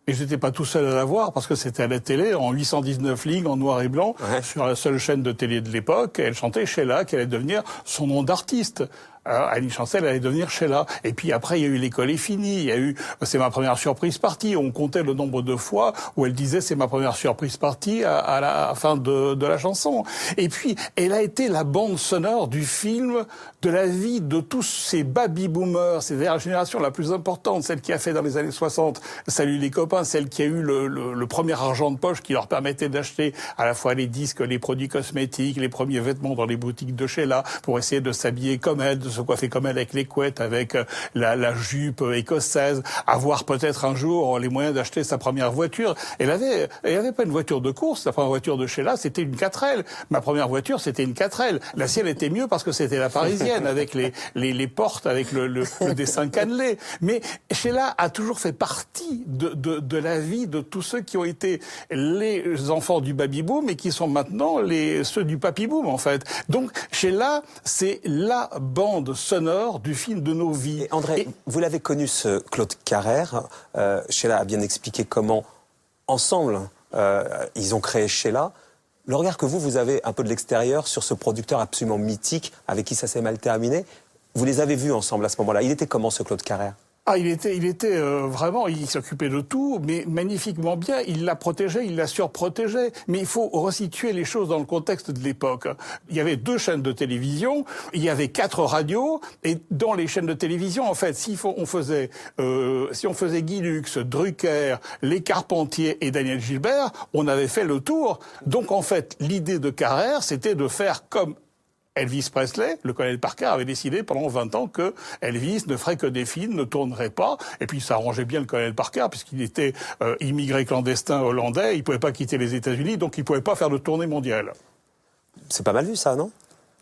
Et j'étais pas tout seul à la voir parce que c'était à la télé, en 819 lignes, en noir et blanc, sur la seule chaîne de télé de l'époque. Elle chantait Sheila, qui allait devenir son nom d'artiste. Annie Chancel allait devenir Sheila. Et puis après, il y a eu L'école est finie. Il y a eu C'est ma première surprise partie. On comptait le nombre de fois où elle disait c'est ma première surprise partie à la fin de la chanson. Et puis, elle a été la bande sonore du film, de la vie de tous ces baby-boomers. C'est la génération la plus importante, celle qui a fait dans les années 60 Salut les copains, celle qui a eu le premier argent de poche qui leur permettait d'acheter à la fois les disques, les produits cosmétiques, les premiers vêtements dans les boutiques de Sheila pour essayer de s'habiller comme elle, de se coiffer comme elle avec les couettes, avec la jupe écossaise, avoir peut-être un jour les moyens d'acheter sa première voiture. Elle avait pas une voiture de course, la première voiture de Sheila, c'était une 4L. Ma première voiture, c'était une 4L. La sienne était mieux parce que c'était la parisienne, avec les portes, avec le dessin cannelé. Mais Sheila a toujours fait partie de la vie de tous ceux qui ont été les enfants du baby-boom et qui sont maintenant ceux du papy-boom, en fait. Donc, Sheila, c'est la bande sonore du film de nos vies. Et André, vous l'avez connu, ce Claude Carrère. Sheila a bien expliqué comment, ensemble, ils ont créé Sheila. Le regard que vous avez un peu de l'extérieur sur ce producteur absolument mythique avec qui ça s'est mal terminé, vous les avez vus ensemble à ce moment-là. Il était comment, ce Claude Carrère? Il était vraiment, il s'occupait de tout, mais magnifiquement bien. Il la protégeait, il la surprotégeait. Mais il faut resituer les choses dans le contexte de l'époque. Il y avait 2 chaînes de télévision, il y avait 4 radios, et dans les chaînes de télévision, en fait, si on faisait Guy Lux, Drucker, Les Carpentiers et Daniel Gilbert, on avait fait le tour. Donc en fait, l'idée de Carrère, c'était de faire comme Elvis Presley. Le colonel Parker avait décidé pendant 20 ans que Elvis ne ferait que des films, ne tournerait pas. Et puis ça arrangeait bien le colonel Parker puisqu'il était immigré clandestin hollandais. Il pouvait pas quitter les États-Unis, donc il pouvait pas faire de tournée mondiale. C'est pas mal vu ça, non?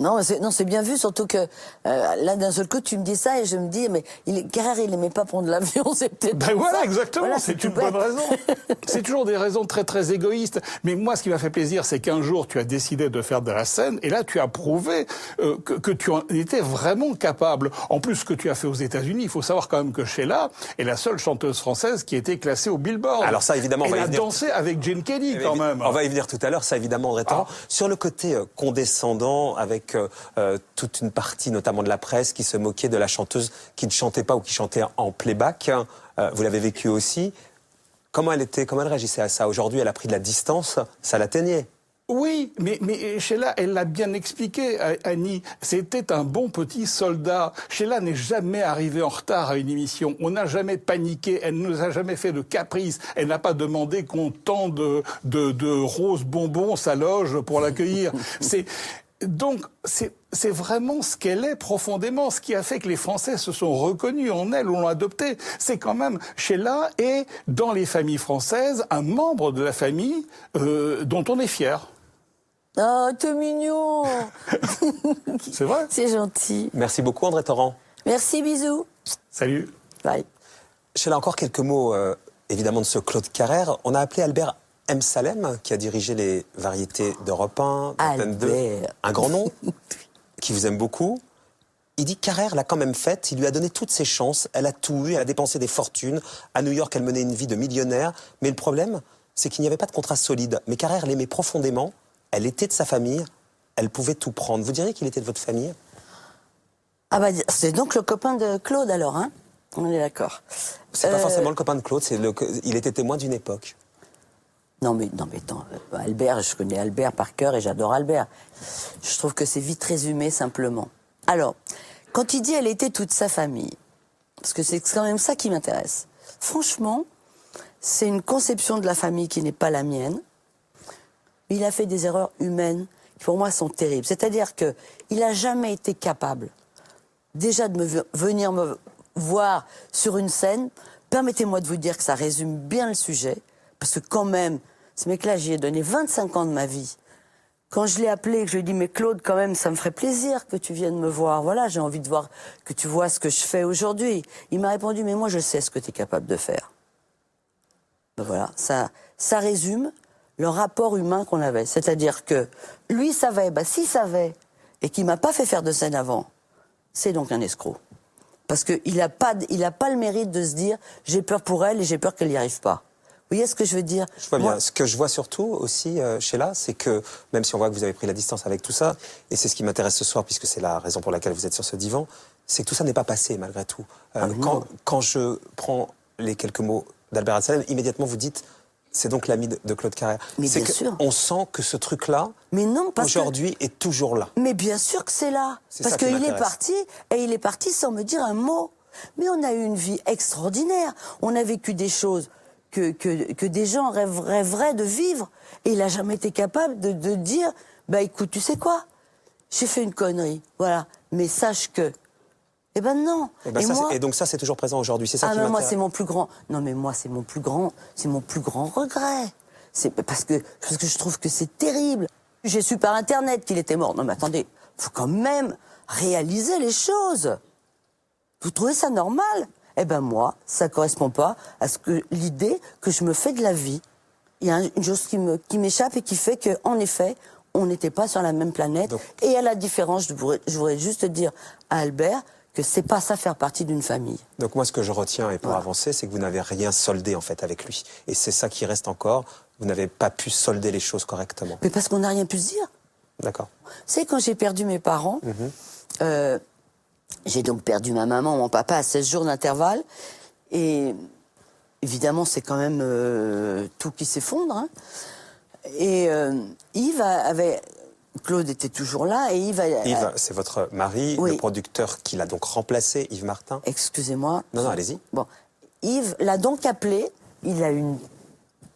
Non, c'est bien vu, surtout que là, d'un seul coup, tu me dis ça et je me dis, mais Carrère, il n'aimait pas prendre l'avion, c'est peut-être Ben voilà, ça. exactement, Voilà, c'est une bonne raison. C'est toujours des raisons très très égoïstes. Mais moi, ce qui m'a fait plaisir, c'est qu'un jour, tu as décidé de faire de la scène et là, tu as prouvé que tu en étais vraiment capable. En plus, ce que tu as fait aux États-Unis, il faut savoir quand même que Sheila est la seule chanteuse française qui a été classée au Billboard. Alors ça, évidemment, elle a dansé avec Jane Kelly, quand même. On va y venir tout à l'heure, ça, évidemment, André Torrent. Sur le côté condescendant avec avec toute une partie, notamment de la presse, qui se moquait de la chanteuse qui ne chantait pas ou qui chantait en playback. Vous l'avez vécu aussi. Comment elle réagissait à ça? Aujourd'hui, elle a pris de la distance, ça l'atteignait. Oui, mais Sheila, elle l'a bien expliqué, Annie. C'était un bon petit soldat. Sheila n'est jamais arrivée en retard à une émission. On n'a jamais paniqué. Elle ne nous a jamais fait de caprice. Elle n'a pas demandé qu'on tende de roses bonbons sa loge pour l'accueillir. Donc, c'est vraiment ce qu'elle est profondément, ce qui a fait que les Français se sont reconnus en elle ou l'ont adoptée. C'est quand même, Sheila est, dans les familles françaises, un membre de la famille dont on est fier. Oh, t'es mignon. C'est vrai. C'est gentil. Merci beaucoup, André Torrent. Merci, bisous. Salut. Bye. Sheila, encore quelques mots, évidemment, de ce Claude Carrère. On a appelé Albert M. Salem, qui a dirigé les variétés d'Europe 1, d'Antenne 2. Un grand nom, qui vous aime beaucoup. Il dit Carrère l'a quand même faite, il lui a donné toutes ses chances, elle a tout eu, elle a dépensé des fortunes. À New York, elle menait une vie de millionnaire. Mais le problème, c'est qu'il n'y avait pas de contrat solide. Mais Carrère l'aimait profondément, elle était de sa famille, elle pouvait tout prendre. Vous diriez qu'il était de votre famille? Ah bah, c'est donc le copain de Claude alors, hein? On est d'accord. C'est pas forcément le copain de Claude, il était témoin d'une époque. Non mais attends, Albert, je connais Albert par cœur et j'adore Albert. Je trouve que c'est vite résumé simplement. Alors, quand il dit elle était toute sa famille, parce que c'est quand même ça qui m'intéresse. Franchement, c'est une conception de la famille qui n'est pas la mienne. Il a fait des erreurs humaines qui pour moi sont terribles. C'est-à-dire que il n'a jamais été capable déjà de venir me voir sur une scène. Permettez-moi de vous dire que ça résume bien le sujet, parce que quand même, ce mec-là, j'y ai donné 25 ans de ma vie. Quand je l'ai appelé et que je lui ai dit « Mais Claude, quand même, ça me ferait plaisir que tu viennes me voir. Voilà, j'ai envie de voir, que tu vois ce que je fais aujourd'hui. » Il m'a répondu « Mais moi, je sais ce que tu es capable de faire. » Ben voilà, ça résume le rapport humain qu'on avait. C'est-à-dire que lui savait, s'il savait, et qu'il m'a pas fait faire de scène avant, c'est donc un escroc. Parce qu'il n'a pas le mérite de se dire « J'ai peur pour elle et j'ai peur qu'elle n'y arrive pas. » Vous voyez ce que je veux dire? Je vois bien. Ce que je vois surtout aussi, Sheila, c'est que, même si on voit que vous avez pris la distance avec tout ça, et c'est ce qui m'intéresse ce soir, puisque c'est la raison pour laquelle vous êtes sur ce divan, c'est que tout ça n'est pas passé, malgré tout. Quand je prends les quelques mots d'Albert Salem, immédiatement vous dites, c'est donc l'ami de Claude Carrère. Mais bien sûr. On sent que ce truc-là, aujourd'hui, est toujours là. Mais bien sûr que c'est là. Parce qu'il est parti, et il est parti sans me dire un mot. Mais on a eu une vie extraordinaire. On a vécu des choses que des gens rêveraient de vivre. Et il n'a jamais été capable de dire, écoute, tu sais quoi? J'ai fait une connerie, voilà. Mais sache que... Eh ben non. Et donc ça, c'est toujours présent aujourd'hui, c'est ça qui m'intéresse. Moi, c'est mon plus grand... Non, mais moi, c'est mon plus grand regret. C'est parce que je trouve que c'est terrible. J'ai su par Internet qu'il était mort. Non, mais attendez, faut quand même réaliser les choses. Vous trouvez ça normal? Eh ben moi, ça correspond pas à l'idée que je me fais de la vie. Il y a une chose qui m'échappe et qui fait que, en effet, on n'était pas sur la même planète. Donc, et à la différence, je voudrais juste dire à Albert que c'est pas ça faire partie d'une famille. Donc moi, ce que je retiens, et pour avancer, c'est que vous n'avez rien soldé, en fait, avec lui. Et c'est ça qui reste encore. Vous n'avez pas pu solder les choses correctement. Mais parce qu'on n'a rien pu se dire. D'accord. C'est quand j'ai perdu mes parents, j'ai donc perdu ma maman, mon papa à 16 jours d'intervalle. Et évidemment, c'est quand même tout qui s'effondre. Hein. Et Yves Claude était toujours là et Yves, c'est votre mari, le producteur qui l'a donc remplacé, Yves Martin. Excusez-moi. Non, allez-y. Bon, Yves l'a donc appelé, il a une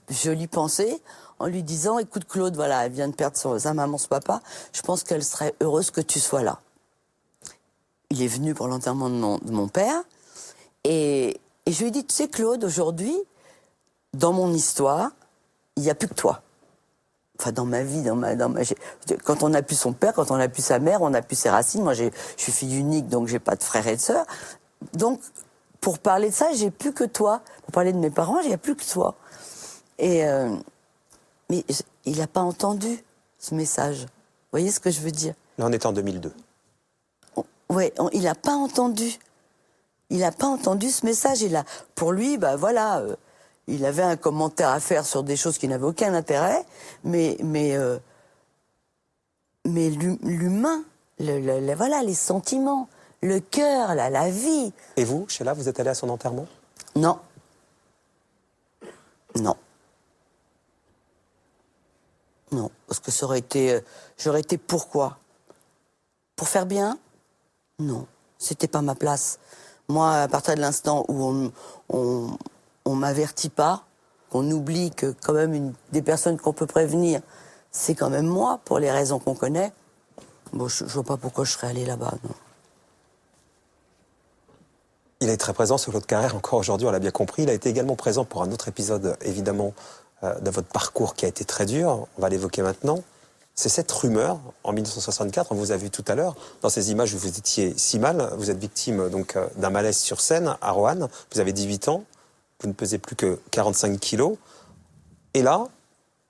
jolie pensée, en lui disant, écoute Claude, voilà, elle vient de perdre sa maman, son papa, je pense qu'elle serait heureuse que tu sois là. Il est venu pour l'enterrement de mon père, et je lui ai dit, tu sais Claude, aujourd'hui, dans mon histoire, il n'y a plus que toi. Enfin, dans ma vie, quand on a pu son père, quand on a pu sa mère, on a pu ses racines. Moi, je suis fille unique, donc j'ai pas de frères et de sœurs. Donc, pour parler de ça, j'ai plus que toi. Pour parler de mes parents, j'ai plus que toi. Et mais il n'a pas entendu ce message. Vous voyez ce que je veux dire? Là, on est en 2002. Oui, il n'a pas entendu. Il n'a pas entendu ce message. Pour lui, voilà. Il avait un commentaire à faire sur des choses qui n'avaient aucun intérêt, mais l'humain, voilà, les sentiments, le cœur, la vie. Et vous, Sheila, vous êtes allée à son enterrement? Non. Non. Non, parce que ça aurait été... j'aurais été pourquoi? Pour faire bien? Non, c'était pas ma place. Moi, à partir de l'instant où on m'avertit pas, qu'on oublie que quand même des personnes qu'on peut prévenir, c'est quand même moi, pour les raisons qu'on connaît, bon, je vois pas pourquoi je serais allée là-bas, non. Il est très présent sur votre carrière encore aujourd'hui, on l'a bien compris. Il a été également présent pour un autre épisode, évidemment, de votre parcours qui a été très dur. On va l'évoquer maintenant. C'est cette rumeur, en 1964, on vous a vu tout à l'heure, dans ces images où vous étiez si mal, vous êtes victime donc d'un malaise sur scène à Roanne, vous avez 18 ans, vous ne pesez plus que 45 kilos, et là,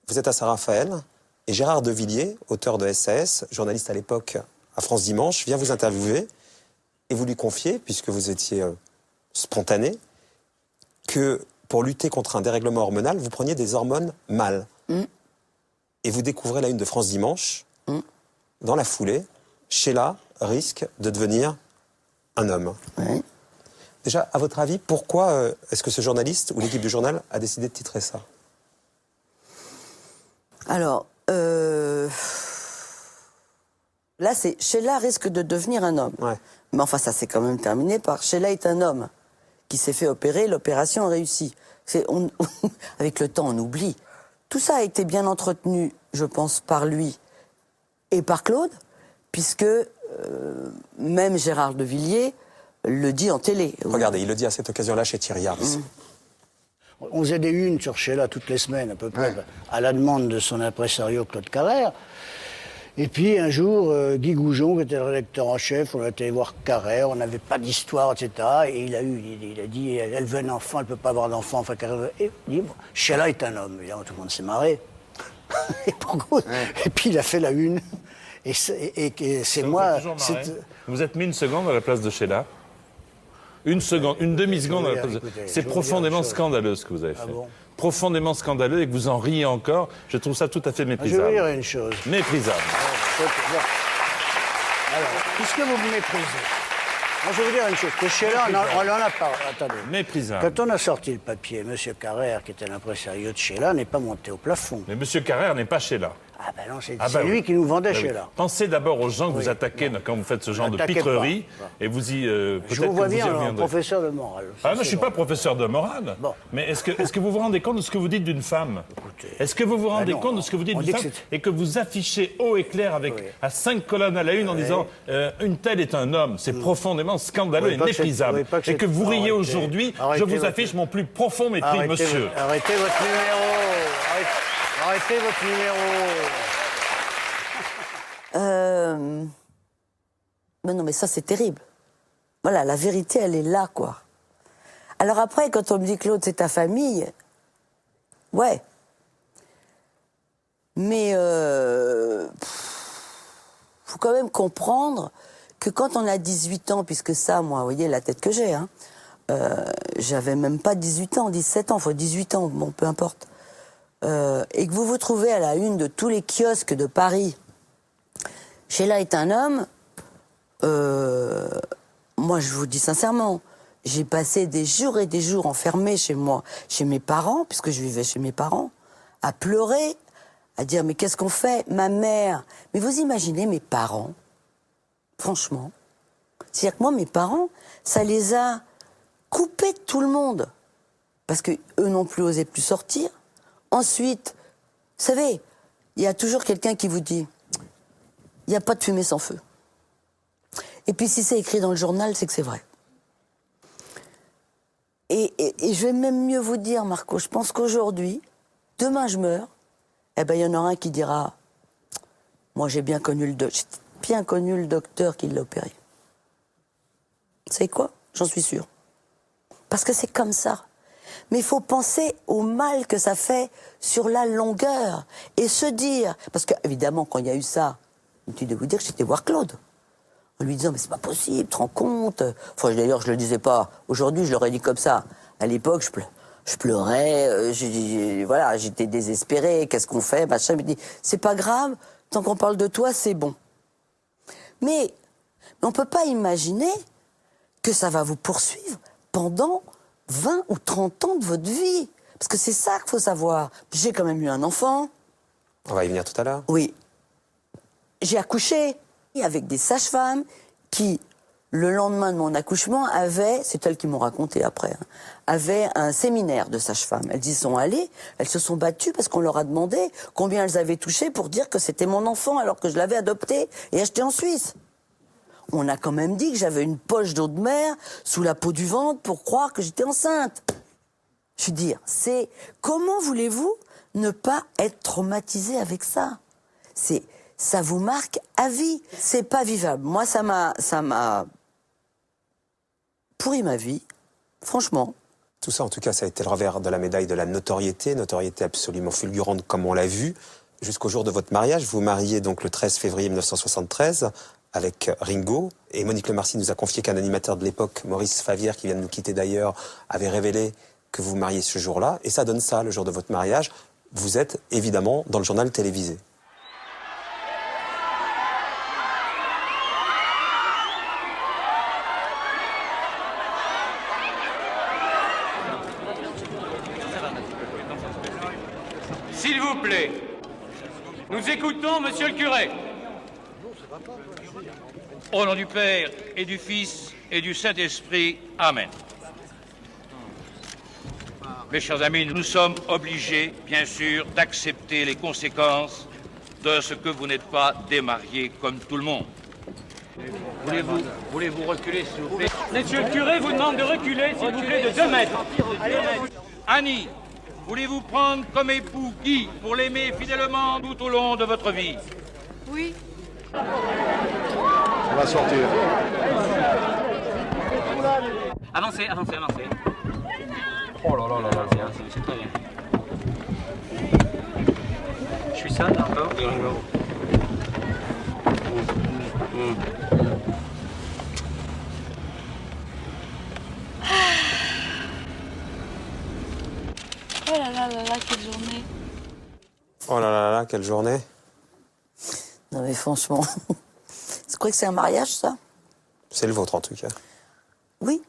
vous êtes à Saint-Raphaël, et Gérard Devilliers, auteur de SAS, journaliste à l'époque à France Dimanche, vient vous interviewer, et vous lui confiez, puisque vous étiez spontané, que pour lutter contre un dérèglement hormonal, vous preniez des hormones mâles. Et vous découvrez la une de France Dimanche, dans la foulée, Sheila risque de devenir un homme. Oui. Déjà, à votre avis, pourquoi est-ce que ce journaliste ou l'équipe du journal a décidé de titrer ça? Alors, là, c'est Sheila risque de devenir un homme. Ouais. Mais enfin, ça s'est quand même terminé par Sheila est un homme qui s'est fait opérer, l'opération a réussi. Avec le temps, on oublie. Tout ça a été bien entretenu, je pense, par lui et par Claude, puisque même Gérard Devilliers le dit en télé. Regardez, il le dit à cette occasion-là chez Thierry Ardisson. On faisait des unes sur Sheila toutes les semaines, à peu près, à la demande de son impresario Claude Carrère. Et puis un jour, Guy Goujon, qui était le rédacteur en chef, on a été voir Carrère, on n'avait pas d'histoire, etc. Et il a dit, elle veut un enfant, elle ne peut pas avoir d'enfant. Enfin, Carrère, et il dit, Sheila est un homme. Évidemment, tout le monde s'est marré. Et, et puis il a fait la une. Et c'est moi... Vous êtes mis une seconde à la place de Sheila? Une seconde, une demi-seconde à la place de... C'est profondément scandaleux ce que vous avez fait. Bon, profondément scandaleux et que vous en riez encore. Je trouve ça tout à fait méprisable. Je vais dire une chose. Méprisable. Alors, puisque vous me méprisez, moi je vais vous dire une chose. Que Sheila, on en a parlé. Attendez. Méprisable. Quand on a sorti le papier, M. Carrère, qui était l'impresario de Sheila, n'est pas monté au plafond. Mais M. Carrère n'est pas Sheila. Ah ben non, c'est lui qui nous vendait Sheila. Pensez d'abord aux gens que vous attaquez quand vous faites ce genre de pitrerie. Et vous y... je vous vois bien un professeur de morale. Ah non, je ne suis pas professeur de morale. Bon. Mais est-ce que vous vous rendez compte de ce que vous dites d'une femme? Est-ce que vous vous rendez compte de ce que vous dites d'une femme et que vous affichez haut et clair avec à 5 colonnes à la une en disant une telle est un homme? C'est profondément scandaleux et méprisable. Et que vous riez aujourd'hui, je vous affiche mon plus profond mépris, monsieur. Arrêtez votre numéro. Arrêtez votre numéro. Mais non, mais ça, c'est terrible. Voilà, la vérité, elle est là, quoi. Alors après, quand on me dit, Claude, c'est ta famille, ouais. Mais faut quand même comprendre que quand on a 18 ans, puisque ça, moi, vous voyez la tête que j'ai, hein, j'avais même pas 18 ans, 17 ans, faut 18 ans, bon, peu importe. Et que vous vous trouvez à la une de tous les kiosques de Paris, Sheila est un homme, moi je vous dis sincèrement, j'ai passé des jours et des jours enfermés chez moi, chez mes parents, puisque je vivais chez mes parents, à pleurer, à dire mais qu'est-ce qu'on fait, ma mère. Mais vous imaginez mes parents, franchement, c'est-à-dire que moi mes parents, ça les a coupés de tout le monde, parce que eux non plus osaient plus sortir. Ensuite, vous savez, il y a toujours quelqu'un qui vous dit il n'y a pas de fumée sans feu. Et puis si c'est écrit dans le journal, c'est que c'est vrai. Et je vais même mieux vous dire, Marco, je pense qu'aujourd'hui, demain je meurs, eh ben il y en aura un qui dira moi j'ai bien connu le docteur qui l'a opéré. Vous savez quoi? J'en suis sûre. Parce que c'est comme ça. Mais il faut penser au mal que ça fait sur la longueur et se dire, parce que évidemment quand il y a eu ça, je vais vous dire que j'étais voir Claude en lui disant mais c'est pas possible, tu te rends compte? Enfin d'ailleurs je le disais pas. Aujourd'hui je l'aurais dit comme ça. À l'époque je pleurais, voilà, j'étais désespérée. Qu'est-ce qu'on fait? Machin me dit c'est pas grave, tant qu'on parle de toi c'est bon. Mais on ne peut pas imaginer que ça va vous poursuivre pendant 20 ou 30 ans de votre vie. Parce que c'est ça qu'il faut savoir. J'ai quand même eu un enfant. On va y venir tout à l'heure. Oui. J'ai accouché avec des sages-femmes qui, le lendemain de mon accouchement, c'est elles qui m'ont raconté après, avaient un séminaire de sages-femmes. Elles y sont allées, elles se sont battues parce qu'on leur a demandé combien elles avaient touché pour dire que c'était mon enfant alors que je l'avais adopté et acheté en Suisse. On a quand même dit que j'avais une poche d'eau de mer sous la peau du ventre pour croire que j'étais enceinte. Je veux dire, comment voulez-vous ne pas être traumatisé avec ça? Ça vous marque à vie. C'est pas vivable. Moi, ça m'a pourri ma vie, franchement. Tout ça, en tout cas, ça a été le revers de la médaille de la notoriété absolument fulgurante comme on l'a vu. Jusqu'au jour de votre mariage, vous mariez donc le 13 février 1973 avec Ringo. Et Monique Lemarcy nous a confié qu'un animateur de l'époque, Maurice Favière, qui vient de nous quitter d'ailleurs, avait révélé que vous vous mariez ce jour-là. Et ça donne ça, le jour de votre mariage. Vous êtes évidemment dans le journal télévisé. S'il vous plaît, nous écoutons Monsieur le curé. Au nom du Père et du Fils et du Saint-Esprit, Amen. Mes chers amis, nous sommes obligés, bien sûr, d'accepter les conséquences de ce que vous n'êtes pas démariés comme tout le monde. Voulez-vous reculer, s'il vous plaît? Monsieur le curé vous demande de reculer, s'il vous plaît, de 2 mètres. Annie, voulez-vous prendre comme époux Guy pour l'aimer fidèlement tout au long de votre vie? Oui. On va sortir. Avancez. Oh là là là là, c'est très bien. Je suis sale, encore. Oh là là là là, quelle journée. Oh là là là, quelle journée. Non mais franchement, tu crois que c'est un mariage, ça? C'est le vôtre, en tout cas. Oui.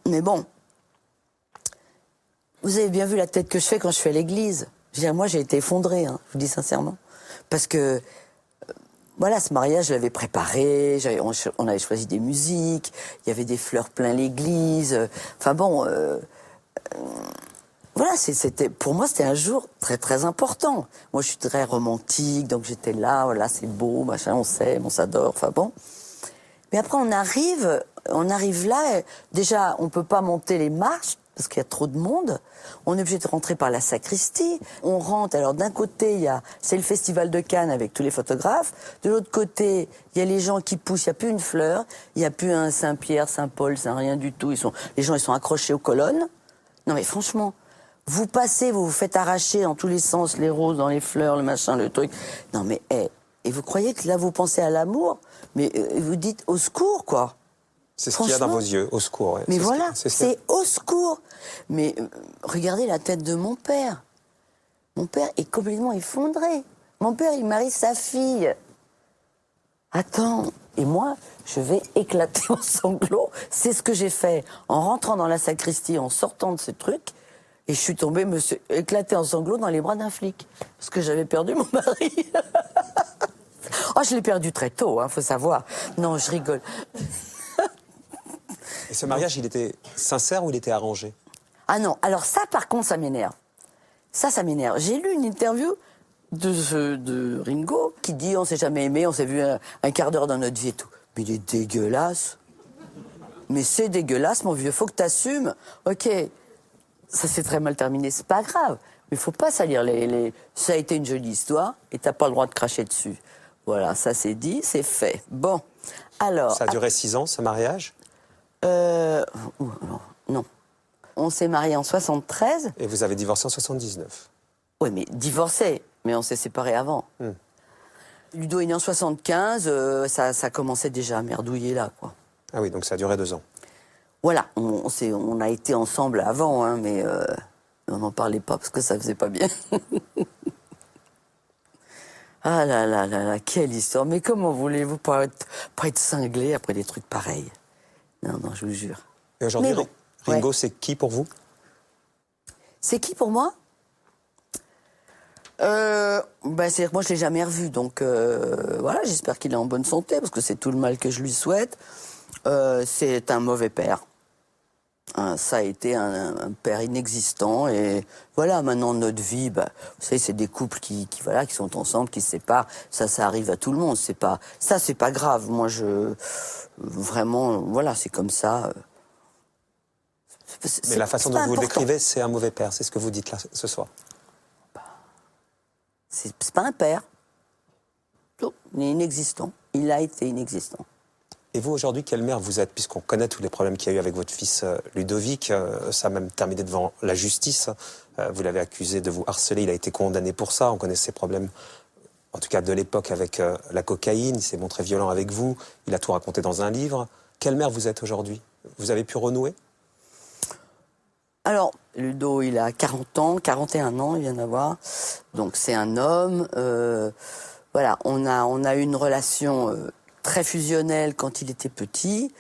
Mais bon, vous avez bien vu la tête que je fais quand je suis à l'église. Je veux dire, moi, j'ai été effondrée, je vous dis sincèrement. Parce que, voilà, ce mariage, je l'avais préparé, on avait choisi des musiques, il y avait des fleurs plein l'église. Enfin bon, voilà, pour moi, c'était un jour très, très important. Moi, je suis très romantique, donc j'étais là, voilà, c'est beau, machin, on s'aime, on s'adore, enfin bon. Mais après, on arrive là, déjà, on peut pas monter les marches, parce qu'il y a trop de monde. On est obligé de rentrer par la sacristie. On rentre, alors d'un côté, c'est le festival de Cannes avec tous les photographes. De l'autre côté, il y a les gens qui poussent, il n'y a plus une fleur, il n'y a plus un Saint-Pierre, Saint-Paul, rien du tout. Les gens, ils sont accrochés aux colonnes. Non mais franchement, vous passez, vous vous faites arracher dans tous les sens, les roses, dans les fleurs, le machin, le truc. Non mais, et vous croyez que là, vous pensez à l'amour, mais vous dites au secours, quoi. C'est ce qu'il y a dans vos yeux, au secours. Ouais. Mais voilà, c'est au secours. Mais regardez la tête de mon père. Mon père est complètement effondré. Mon père, il marie sa fille. Attends, et moi, je vais éclater en sanglots. C'est ce que j'ai fait en rentrant dans la sacristie, en sortant de ce truc. Et je suis tombée, éclatée en sanglots dans les bras d'un flic. Parce que j'avais perdu mon mari. Oh, je l'ai perdu très tôt, faut savoir. Non, je rigole. Et ce mariage, il était sincère ou il était arrangé? Ah non, alors ça, par contre, ça m'énerve. Ça m'énerve. J'ai lu une interview de Ringo qui dit on s'est jamais aimé, on s'est vu un quart d'heure dans notre vie et tout. Mais il est dégueulasse. Mais c'est dégueulasse, mon vieux, faut que t'assumes. Ok, ça s'est très mal terminé, c'est pas grave. Mais faut pas salir Ça a été une jolie histoire et t'as pas le droit de cracher dessus. Voilà, ça c'est dit, c'est fait. Bon, alors... Ça a duré 6 ans, ce mariage? Non. On s'est mariés en 73. Et vous avez divorcé en 79. Oui, mais divorcé. Mais on s'est séparés avant. Ludo est né en 75, ça commençait déjà à merdouiller là, quoi. Ah oui, donc ça a duré 2 ans. Voilà, on a été ensemble avant, mais on n'en parlait pas parce que ça faisait pas bien. Ah là là là là, quelle histoire. Mais comment voulez-vous pas être cinglé après des trucs pareils? Non, non, je vous jure. Et aujourd'hui, Mais bon, Ringo, ouais. c'est qui pour vous? C'est qui pour moi? C'est-à-dire que moi je l'ai jamais revu, donc voilà, j'espère qu'il est en bonne santé, parce que c'est tout le mal que je lui souhaite. C'est un mauvais père. Ça a été un père inexistant, et voilà, maintenant notre vie, vous savez, c'est des couples qui sont ensemble, qui se séparent, ça arrive à tout le monde, c'est pas grave, moi vraiment, voilà, c'est comme ça. Mais la façon dont vous le décrivez, c'est un mauvais père, c'est ce que vous dites là ce soir. C'est pas un père. Il est inexistant. Il a été inexistant. Et vous, aujourd'hui, quelle mère vous êtes? Puisqu'on connaît tous les problèmes qu'il y a eu avec votre fils Ludovic, ça a même terminé devant la justice. Vous l'avez accusé de vous harceler, il a été condamné pour ça. On connaît ses problèmes, en tout cas de l'époque, avec la cocaïne. Il s'est montré violent avec vous. Il a tout raconté dans un livre. Quelle mère vous êtes aujourd'hui? Vous avez pu renouer? Alors, Ludo, il a 40 ans, 41 ans, il vient d'avoir. Donc c'est un homme. Voilà, on a eu une relation très fusionnelle quand il était petit,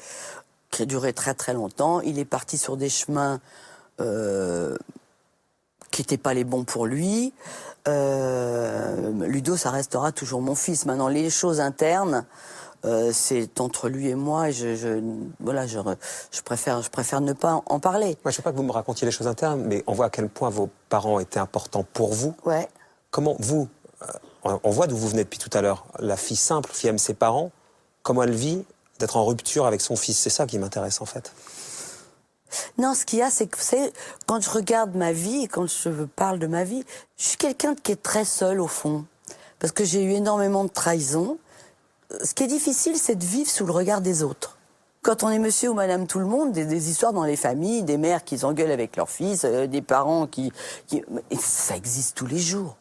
qui a duré très très longtemps. Il est parti sur des chemins qui n'étaient pas les bons pour lui. Ludo, ça restera toujours mon fils. Maintenant, les choses internes, c'est entre lui et moi, et je préfère ne pas en parler. Moi, je ne veux pas que vous me racontiez les choses internes, mais on voit à quel point vos parents étaient importants pour vous. Ouais. Comment vous, on voit d'où vous venez depuis tout à l'heure, la fille simple qui aime ses parents, comment elle vit d'être en rupture avec son fils? C'est ça qui m'intéresse en fait. Non, ce qu'il y a, c'est que quand je regarde ma vie et quand je parle de ma vie, je suis quelqu'un qui est très seul au fond, parce que j'ai eu énormément de trahisons. Ce qui est difficile, c'est de vivre sous le regard des autres. Quand on est monsieur ou madame tout le monde, des histoires dans les familles, des mères qui s'engueulent avec leurs fils, des parents qui... Ça existe tous les jours.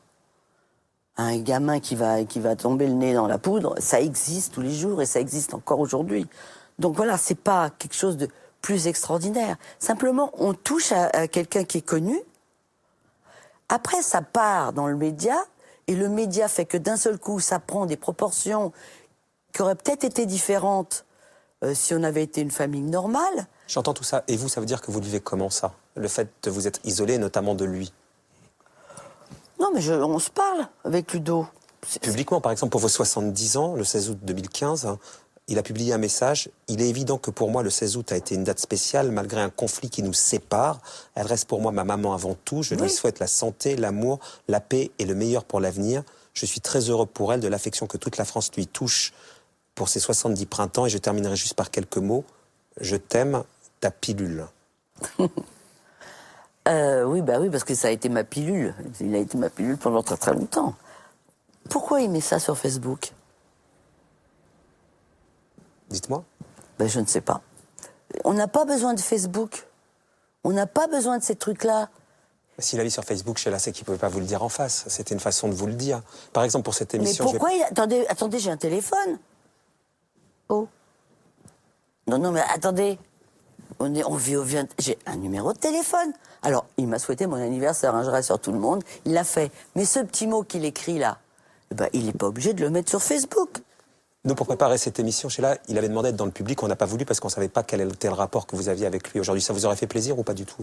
Un gamin qui va tomber le nez dans la poudre, ça existe tous les jours et ça existe encore aujourd'hui. Donc voilà, c'est pas quelque chose de plus extraordinaire. Simplement, on touche à quelqu'un qui est connu. Après, ça part dans le média, et le média fait que d'un seul coup, ça prend des proportions qui auraient peut-être été différentes si on avait été une famille normale. J'entends tout ça. Et vous, ça veut dire que vous vivez comment ça? Le fait de vous être isolé, notamment de lui? Non, mais on se parle avec Ludo. Publiquement, par exemple, pour vos 70 ans, le 16 août 2015, il a publié un message. Il est évident que pour moi, le 16 août a été une date spéciale, malgré un conflit qui nous sépare. Elle reste pour moi ma maman avant tout. Je lui souhaite la santé, l'amour, la paix et le meilleur pour l'avenir. Je suis très heureux pour elle de l'affection que toute la France lui touche pour ses 70 printemps. Et je terminerai juste par quelques mots. Je t'aime, ta pilule. Oui, parce que ça a été ma pilule. Il a été ma pilule pendant très très longtemps. Pourquoi il met ça sur Facebook? Dites-moi. Je ne sais pas. On n'a pas besoin de Facebook. On n'a pas besoin de ces trucs-là. S'il a mis sur Facebook, Sheila, c'est qu'il ne pouvait pas vous le dire en face. C'était une façon de vous le dire. Par exemple, pour cette émission... Mais pourquoi Attendez, j'ai un téléphone. Oh. Non, mais attendez. J'ai un numéro de téléphone. Alors, il m'a souhaité mon anniversaire, je rassure tout le monde. Il l'a fait. Mais ce petit mot qu'il écrit là, il n'est pas obligé de le mettre sur Facebook. Nous, pour préparer cette émission, Sheila, il avait demandé d'être dans le public. On n'a pas voulu parce qu'on ne savait pas quel était le rapport que vous aviez avec lui aujourd'hui. Ça vous aurait fait plaisir ou pas du tout?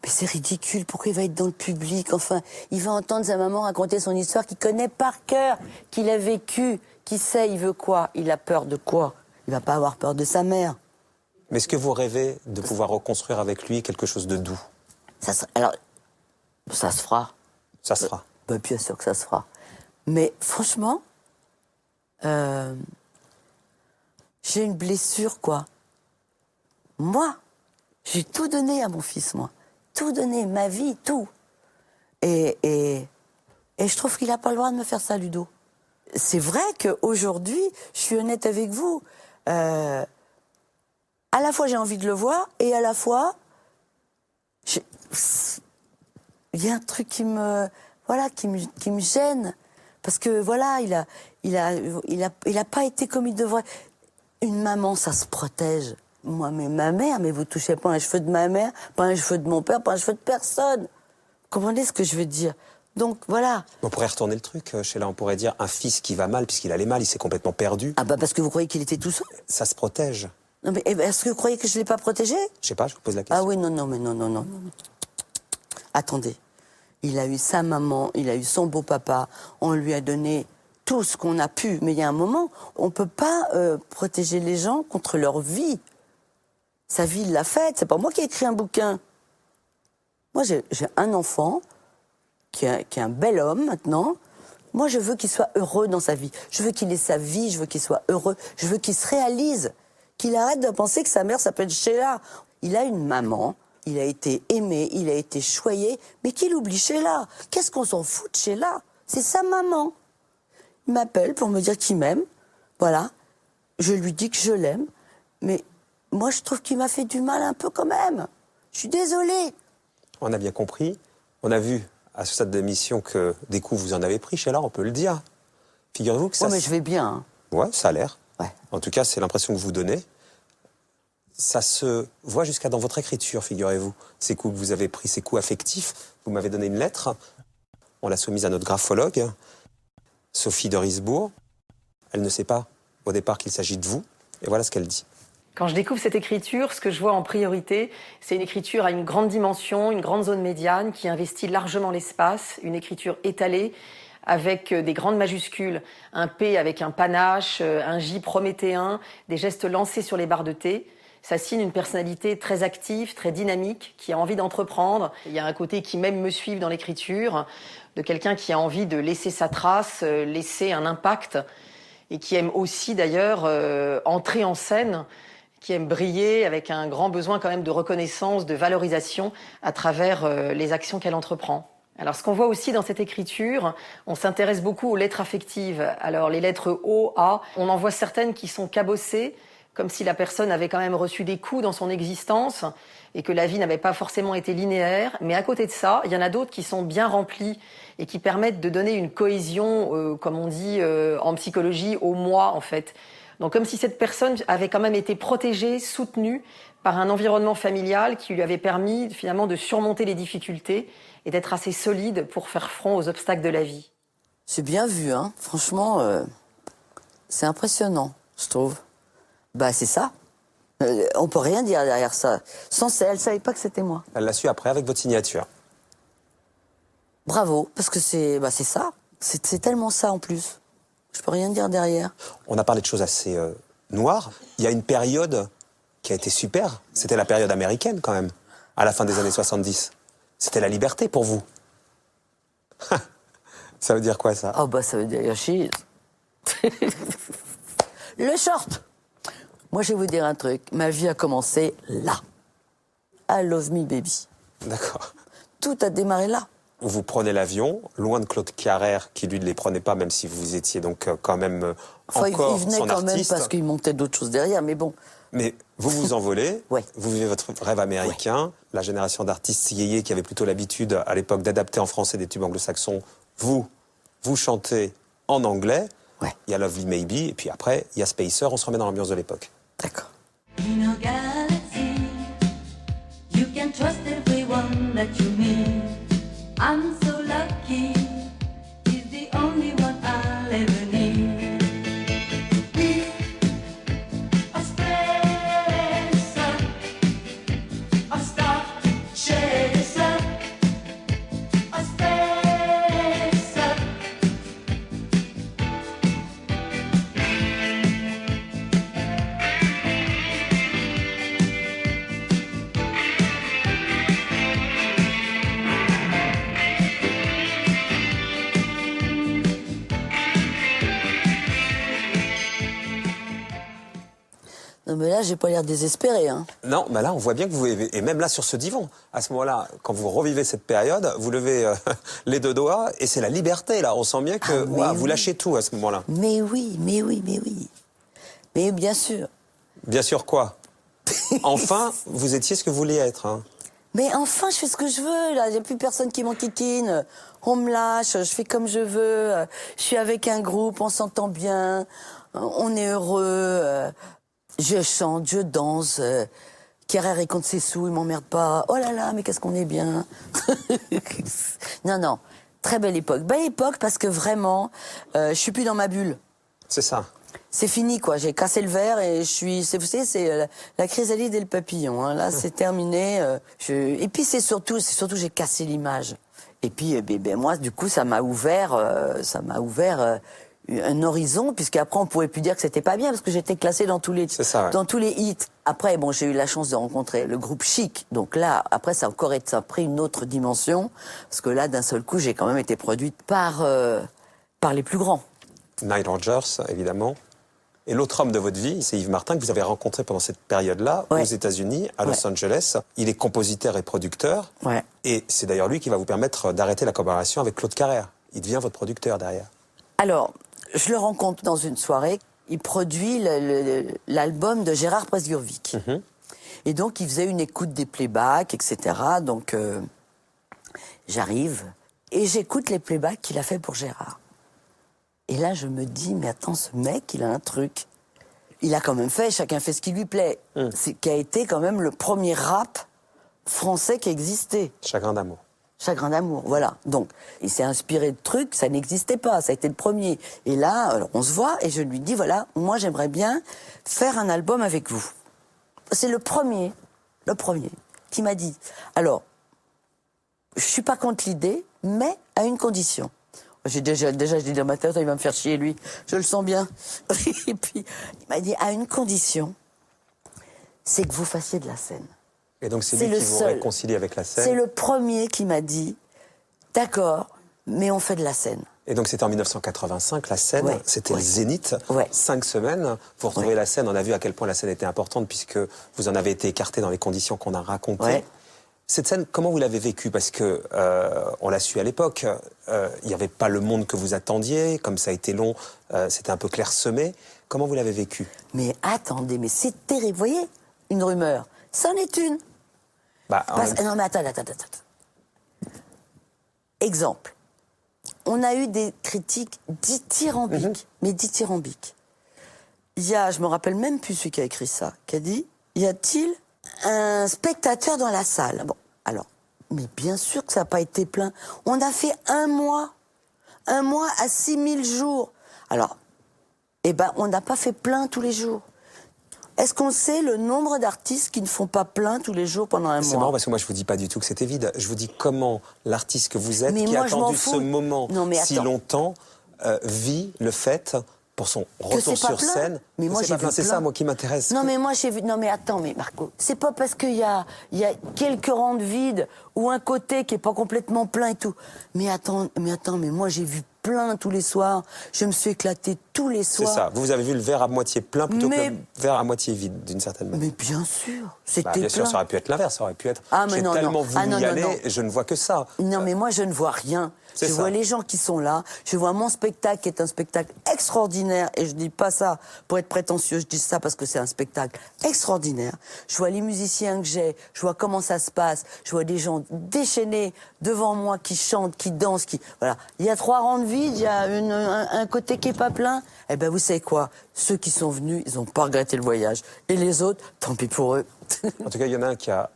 Mais c'est ridicule. Pourquoi il va être dans le public? Enfin, il va entendre sa maman raconter son histoire qu'il connaît par cœur, qu'il a vécu, qui sait, il veut quoi? Il a peur de quoi? Il va pas avoir peur de sa mère. Mais est-ce que vous rêvez de pouvoir reconstruire avec lui quelque chose de doux? Alors, ça se fera. Ça se fera. Bien sûr que ça se fera. Mais franchement, j'ai une blessure, quoi. Moi, j'ai tout donné à mon fils, moi. Tout donné, ma vie, tout. Et je trouve qu'il n'a pas le droit de me faire ça, Ludo. C'est vrai qu'aujourd'hui, je suis honnête avec vous, à la fois j'ai envie de le voir, et à la fois, il y a un truc qui me gêne. Parce que voilà, il a pas été comme il devrait. Une maman, ça se protège. Moi, mais ma mère, mais vous touchez pas un cheveu de ma mère, pas un cheveu de mon père, pas un cheveu de personne. Vous comprenez ce que je veux dire? Donc voilà. On pourrait retourner le truc, Sheila, on pourrait dire un fils qui va mal, puisqu'il allait mal, il s'est complètement perdu. Ah bah parce que vous croyez qu'il était tout seul? Ça se protège. Non mais est-ce que vous croyez que je ne l'ai pas protégé? Je sais pas, je vous pose la question. Ah oui, non. Attendez. Il a eu sa maman, il a eu son beau-papa, on lui a donné tout ce qu'on a pu. Mais il y a un moment, on ne peut pas protéger les gens contre leur vie. Sa vie, il l'a faite. C'est pas moi qui ai écrit un bouquin. Moi, j'ai un enfant qui est un bel homme maintenant. Moi, je veux qu'il soit heureux dans sa vie. Je veux qu'il ait sa vie, je veux qu'il soit heureux. Je veux qu'il se réalise. Qu'il arrête de penser que sa mère s'appelle Sheila. Il a une maman, il a été aimé, il a été choyé, mais qu'il oublie Sheila. Qu'est-ce qu'on s'en fout de Sheila? C'est sa maman. Il m'appelle pour me dire qu'il m'aime. Voilà. Je lui dis que je l'aime. Mais moi, je trouve qu'il m'a fait du mal un peu quand même. Je suis désolée. On a bien compris. On a vu à ce stade de l'émission que des coups vous en avez pris, Sheila, on peut le dire. Figurez-vous que ça... Ouais, mais je vais bien. Hein. Ouais, ça a l'air. Ouais. En tout cas, c'est l'impression que vous donnez. Ça se voit jusqu'à dans votre écriture, figurez-vous. Ces coups que vous avez pris, ces coups affectifs. Vous m'avez donné une lettre. On l'a soumise à notre graphologue, Sophie de Risbourg. Elle ne sait pas au départ qu'il s'agit de vous. Et voilà ce qu'elle dit. Quand je découvre cette écriture, ce que je vois en priorité, c'est une écriture à une grande dimension, une grande zone médiane qui investit largement l'espace, une écriture étalée avec des grandes majuscules, un P avec un panache, un J prométhéen, des gestes lancés sur les barres de thé. Ça signe une personnalité très active, très dynamique, qui a envie d'entreprendre. Il y a un côté qui m'aime me suivre dans l'écriture, de quelqu'un qui a envie de laisser sa trace, laisser un impact, et qui aime aussi d'ailleurs entrer en scène, qui aime briller avec un grand besoin quand même de reconnaissance, de valorisation à travers les actions qu'elle entreprend. Alors ce qu'on voit aussi dans cette écriture, on s'intéresse beaucoup aux lettres affectives. Alors les lettres O, A, on en voit certaines qui sont cabossées, comme si la personne avait quand même reçu des coups dans son existence et que la vie n'avait pas forcément été linéaire. Mais à côté de ça, il y en a d'autres qui sont bien remplies et qui permettent de donner une cohésion, comme on dit en psychologie, au moi en fait. Donc comme si cette personne avait quand même été protégée, soutenue par un environnement familial qui lui avait permis finalement de surmonter les difficultés et d'être assez solide pour faire front aux obstacles de la vie. C'est bien vu, hein. Franchement, c'est impressionnant, je trouve. Bah c'est ça. On peut rien dire derrière ça. Elle savait pas que c'était moi. Elle l'a su après avec votre signature. Bravo, parce que c'est ça. C'est tellement ça en plus. Je peux rien dire derrière. On a parlé de choses assez noires. Il y a une période qui a été super. C'était la période américaine quand même, à la fin des années 70. C'était la liberté pour vous. Ça veut dire quoi ça? Oh bah ça veut dire cheese. Le short. Moi je vais vous dire un truc. Ma vie a commencé là. I love me baby. D'accord. Tout a démarré là. Vous prenez l'avion, loin de Claude Carrère, qui lui ne les prenait pas, même si vous étiez donc quand même encore il venait son quand artiste. même parce qu'il montait d'autres choses derrière, mais bon. Mais vous vous envolez, ouais. Vous vivez votre rêve américain, ouais. La génération d'artistes yéyés qui avaient plutôt l'habitude à l'époque d'adapter en français des tubes anglo-saxons, vous chantez en anglais, ouais. Il y a Lovely Maybe, et puis après, il y a Spacer, on se remet dans l'ambiance de l'époque. D'accord. In a galaxy, you can trust everyone that you meet. I'm so lucky, he's the only one I'll ever need. He's a spacer, a star chaser, a spacer. Non mais là, j'ai pas l'air désespéré, hein. Non, bah là, on voit bien que vous... Et même là, sur ce divan, à ce moment-là, quand vous revivez cette période, vous levez les deux doigts, et c'est la liberté, là. On sent bien que vous lâchez tout à ce moment-là. Mais oui. Mais bien sûr. Bien sûr quoi? Enfin, vous étiez ce que vous vouliez être, hein. Mais enfin, je fais ce que je veux, là. Il n'y a plus personne qui m'enquiquine. On me lâche, je fais comme je veux. Je suis avec un groupe, on s'entend bien. On est heureux. Je chante, je danse. Carrère, il compte ses sous, il m'emmerde pas. Oh là là, mais qu'est-ce qu'on est bien. Non. Très belle époque. Belle époque parce que vraiment, je suis plus dans ma bulle. C'est ça. C'est fini, quoi. J'ai cassé le verre et vous savez, c'est la chrysalide et le papillon. Hein. Là, c'est terminé. Et puis, c'est surtout, j'ai cassé l'image. Et puis, moi, du coup, ça m'a ouvert un horizon, puisqu'après, on pouvait plus dire que c'était pas bien, parce que j'étais classée dans tous les hits. Après, bon, j'ai eu la chance de rencontrer le groupe Chic. Donc là, après, ça a pris une autre dimension, parce que là, d'un seul coup, j'ai quand même été produite par les plus grands. Nile Rodgers, évidemment. Et l'autre homme de votre vie, c'est Yves Martin, que vous avez rencontré pendant cette période-là, aux États-Unis, à Los Angeles. Il est compositeur et producteur. Ouais. Et c'est d'ailleurs lui qui va vous permettre d'arrêter la collaboration avec Claude Carrère. Il devient votre producteur derrière. Alors, je le rencontre dans une soirée. Il produit l'album de Gérard Presgurvic. Et donc, il faisait une écoute des playbacks, etc. Donc, j'arrive et j'écoute les playbacks qu'il a fait pour Gérard. Et là, je me dis, mais attends, ce mec, il a un truc. Il a quand même fait Chacun fait ce qui lui plaît. Qui a été quand même le premier rap français qui existait. Chagrin d'amour. Chagrin d'amour, voilà. Donc, il s'est inspiré de trucs, ça n'existait pas, ça a été le premier. Et là, alors, on se voit et je lui dis, voilà, moi j'aimerais bien faire un album avec vous. C'est le premier qui m'a dit, alors, je suis pas contre l'idée, mais à une condition. J'ai déjà je dis dans ma tête, il va me faire chier lui, je le sens bien. Et puis, il m'a dit, à une condition, c'est que vous fassiez de la scène. Et donc c'est lui qui vous réconcilie avec la scène. C'est le premier qui m'a dit, d'accord, mais on fait de la scène. Et donc c'était en 1985, la scène, c'était le Zénith, 5 semaines. Vous retrouvez la scène, on a vu à quel point la scène était importante puisque vous en avez été écarté dans les conditions qu'on a racontées. Cette scène, comment vous l'avez vécue? Parce que, on l'a su à l'époque, il n'y avait pas le monde que vous attendiez, comme ça a été long, c'était un peu clairsemé. Comment vous l'avez vécu? Mais attendez, mais c'est terrible. Vous voyez, une rumeur, ça en est une. Non mais attends. Exemple. On a eu des critiques dithyrambiques, mais dithyrambiques. Il y a, je me rappelle même plus celui qui a écrit ça, qui a dit, y a-t-il un spectateur dans la salle? Bon, alors, mais bien sûr que ça n'a pas été plein. On a fait un mois à 6000 jours. Alors, on n'a pas fait plein tous les jours. Est-ce qu'on sait le nombre d'artistes qui ne font pas plein tous les jours pendant un mois? C'est marrant parce que moi je vous dis pas du tout que c'était vide. Je vous dis comment l'artiste que vous êtes, qui a attendu ce moment si longtemps, vit le fait pour son retour sur scène. Mais moi j'ai vu c'est ça moi qui m'intéresse. Non mais moi j'ai vu. Non mais attends, mais Marco, c'est pas parce qu'il y a quelques rangs de vide ou un côté qui est pas complètement plein et tout. Mais attends, mais moi j'ai vu plein tous les soirs. Je me suis éclatée tous les soirs. C'est ça. Vous avez vu le verre à moitié plein plutôt que le verre à moitié vide, d'une certaine manière. Mais bien sûr, c'était bien plein. sûr, ça aurait pu être l'inverse. Ça aurait pu être. J'ai non, tellement voulu y aller, et je ne vois que ça. Non, mais moi je ne vois rien. Je vois les gens qui sont là. Je vois mon spectacle qui est un spectacle extraordinaire. Et je dis pas ça pour être prétentieux. Je dis ça parce que c'est un spectacle extraordinaire. Je vois les musiciens que j'ai. Je vois comment ça se passe. Je vois des gens déchaînés devant moi qui chantent, qui dansent, voilà. Il y a 3 rangs de vide. Il y a un côté qui est pas plein. Eh ben vous savez quoi? Ceux qui sont venus, ils n'ont pas regretté le voyage. Et les autres, tant pis pour eux. En tout cas, il y en a un qui a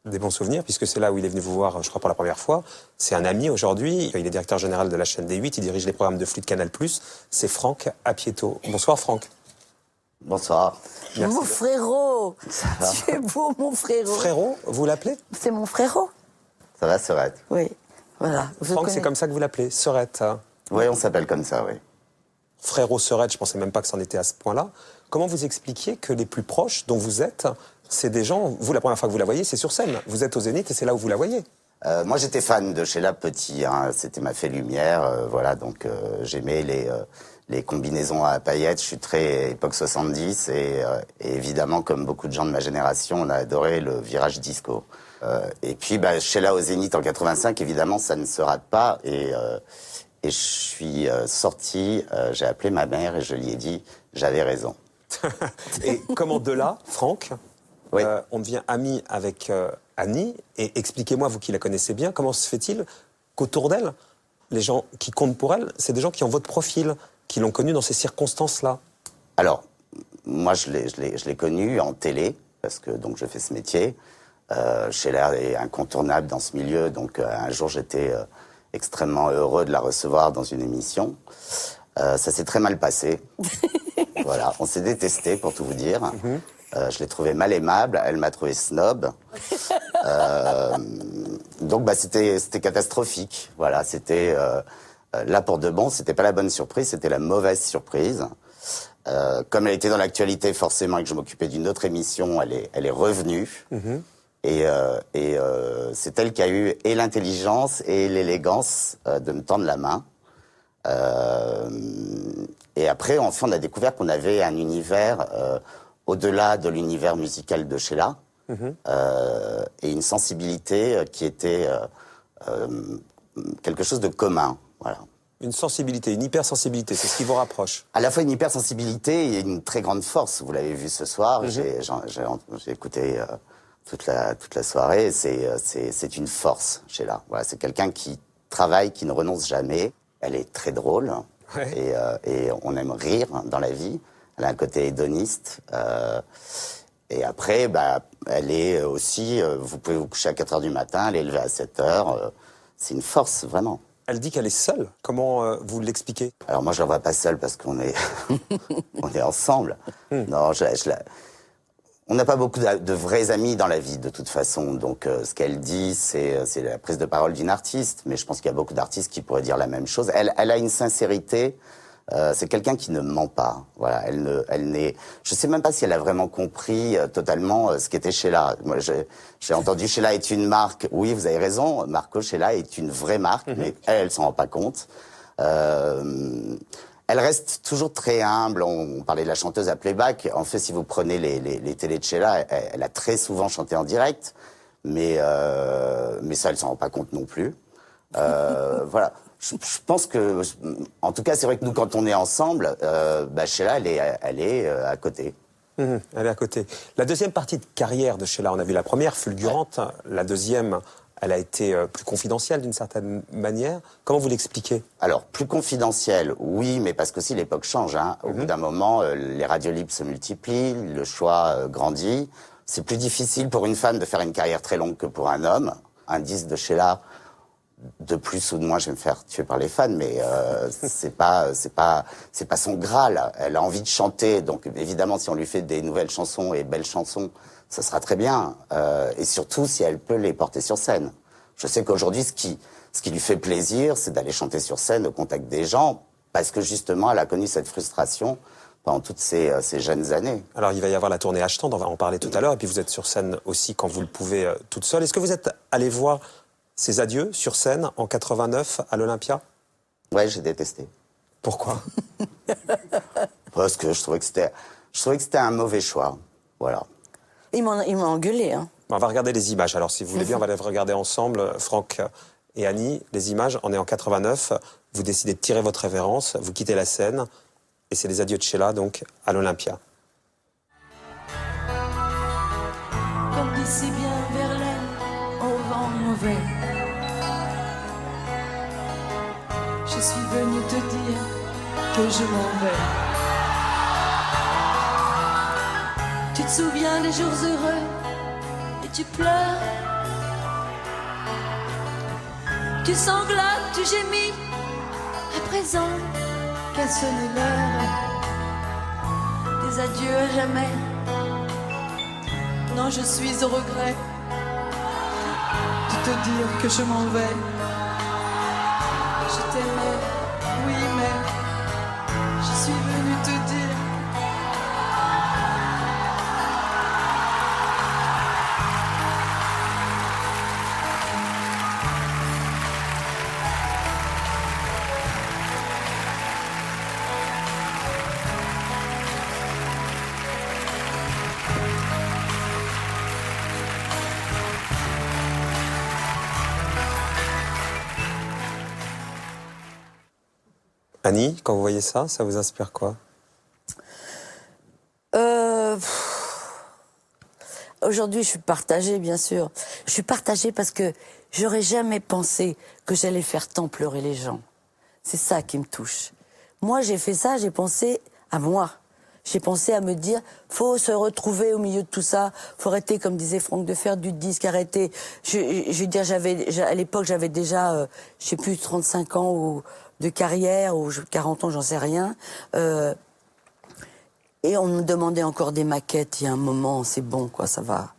des bons souvenirs, puisque c'est là où il est venu vous voir, je crois, pour la première fois. C'est un ami aujourd'hui. Il est directeur général de la chaîne D8. Il dirige les programmes de flux de Canal+. C'est Franck Apieto. Bonsoir, Franck. Bonsoir. Merci. Mon frérot. Tu es beau, mon frérot. Frérot, vous l'appelez? C'est mon frérot. Ça va, Serette? Oui, voilà. Franck, c'est comme ça que vous l'appelez, Serette? Oui, on s'appelle comme ça, oui. Frérot Serette, je pensais même pas que c'en était à ce point-là. Comment vous expliquiez que les plus proches dont vous êtes, c'est des gens, vous, la première fois que vous la voyez, c'est sur scène. Vous êtes au Zénith et c'est là où vous la voyez. Moi, j'étais fan de Sheila petit. C'était ma fée lumière. Voilà, donc j'aimais les combinaisons à paillettes. Je suis très époque 70. Et évidemment, comme beaucoup de gens de ma génération, on a adoré le virage disco. Et puis, Sheila au Zénith en 85, évidemment, ça ne se rate pas. Et je suis sorti, j'ai appelé ma mère et je lui ai dit, j'avais raison. Et comment de là, Franck, oui. On devient ami avec Annie, et expliquez-moi, vous qui la connaissez bien, comment se fait-il qu'autour d'elle, les gens qui comptent pour elle, c'est des gens qui ont votre profil, qui l'ont connue dans ces circonstances-là? Alors, moi, je l'ai connue en télé, parce que donc je fais ce métier. Sheila est incontournable dans ce milieu, donc un jour j'étais extrêmement heureux de la recevoir dans une émission. Ça s'est très mal passé. Voilà, on s'est détesté pour tout vous dire. Je l'ai trouvée mal aimable, elle m'a trouvé snob. Donc c'était catastrophique. Voilà, c'était là pour de bon, c'était pas la bonne surprise, c'était la mauvaise surprise. Comme elle était dans l'actualité forcément et que je m'occupais d'une autre émission, elle est revenue. Et c'est elle qui a eu et l'intelligence et l'élégance de me tendre la main. Et après, enfin, on a découvert qu'on avait un univers au-delà de l'univers musical de Sheila, et une sensibilité qui était quelque chose de commun. Voilà. Une sensibilité, une hypersensibilité, c'est ce qui vous rapproche. À la fois une hypersensibilité et une très grande force. Vous l'avez vu ce soir, j'ai écouté toute la soirée. C'est une force, Sheila. Voilà, c'est quelqu'un qui travaille, qui ne renonce jamais. Elle est très drôle, et on aime rire dans la vie. Elle a un côté hédoniste. Et après, elle est aussi... vous pouvez vous coucher à 4h du matin, elle est levée à 7h. C'est une force, vraiment. Elle dit qu'elle est seule. Comment vous l'expliquez? Alors moi, je la vois pas seule parce qu'on est, on est ensemble. Non, on n'a pas beaucoup de vrais amis dans la vie, de toute façon. Donc, ce qu'elle dit, c'est la prise de parole d'une artiste. Mais je pense qu'il y a beaucoup d'artistes qui pourraient dire la même chose. Elle a une sincérité. C'est quelqu'un qui ne ment pas. Voilà, je sais même pas si elle a vraiment compris totalement ce qu'était Sheila. Moi, j'ai entendu Sheila est une marque. Oui, vous avez raison. Marco Sheila est une vraie marque, mais elle s'en rend pas compte. Elle reste toujours très humble. On parlait de la chanteuse à playback. En fait, si vous prenez les télés de Sheila, elle a très souvent chanté en direct, mais ça, elle s'en rend pas compte non plus. Voilà. Je pense que, en tout cas, c'est vrai que nous, quand on est ensemble, Sheila, elle est à côté. Elle est à côté. La deuxième partie de carrière de Sheila, on a vu la première, fulgurante. La deuxième, elle a été plus confidentielle d'une certaine manière. Comment vous l'expliquez? Alors, plus confidentielle, oui, mais parce que si l'époque change. Au bout d'un moment, les radios libres se multiplient, le choix grandit. C'est plus difficile pour une femme de faire une carrière très longue que pour un homme. Un disque de Sheila... de plus ou de moins, je vais me faire tuer par les fans, mais c'est pas son Graal. Elle a envie de chanter, donc évidemment, si on lui fait des nouvelles chansons et belles chansons, ça sera très bien. Et surtout, si elle peut les porter sur scène. Je sais qu'aujourd'hui, ce qui lui fait plaisir, c'est d'aller chanter sur scène au contact des gens, parce que justement, elle a connu cette frustration pendant toutes ces jeunes années. Alors, il va y avoir la tournée H-Tand, on va en parler tout à l'heure, et puis vous êtes sur scène aussi quand vous le pouvez toute seule. Est-ce que vous êtes allé voir ces adieux sur scène en 89 à l'Olympia? Ouais, j'ai détesté. Pourquoi? Parce que je trouvais que c'était un mauvais choix. Voilà. Il m'a engueulé. On va regarder les images. Alors, si vous voulez bien, on va les regarder ensemble, Franck et Annie. Les images, on est en 89. Vous décidez de tirer votre révérence, vous quittez la scène, et c'est les adieux de Sheila, donc, à l'Olympia. Comme dit si bien Verlaine, au vent mauvais. Je suis venue te dire que je m'en vais. Tu te souviens des jours heureux et tu pleures. Tu sanglotes, tu gémis. À présent, qu'elle sonne l'heure des adieux à jamais. Non, je suis au regret de te dire que je m'en vais. Je t'aimais, oui, mais je suis venue te dire. Annie, quand vous voyez ça vous inspire quoi? Aujourd'hui, je suis partagée, bien sûr. Je suis partagée parce que j'aurais jamais pensé que j'allais faire tant pleurer les gens. C'est ça qui me touche. Moi, j'ai fait ça, j'ai pensé à moi. J'ai pensé à me dire, faut se retrouver au milieu de tout ça, faut arrêter, comme disait Franck, de faire du disque, arrêter. Je veux dire, à l'époque, j'avais déjà, je sais plus, 35 ans ou de carrière, ou 40 ans, j'en sais rien. Et on me demandait encore des maquettes, il y a un moment, c'est bon, quoi, ça va.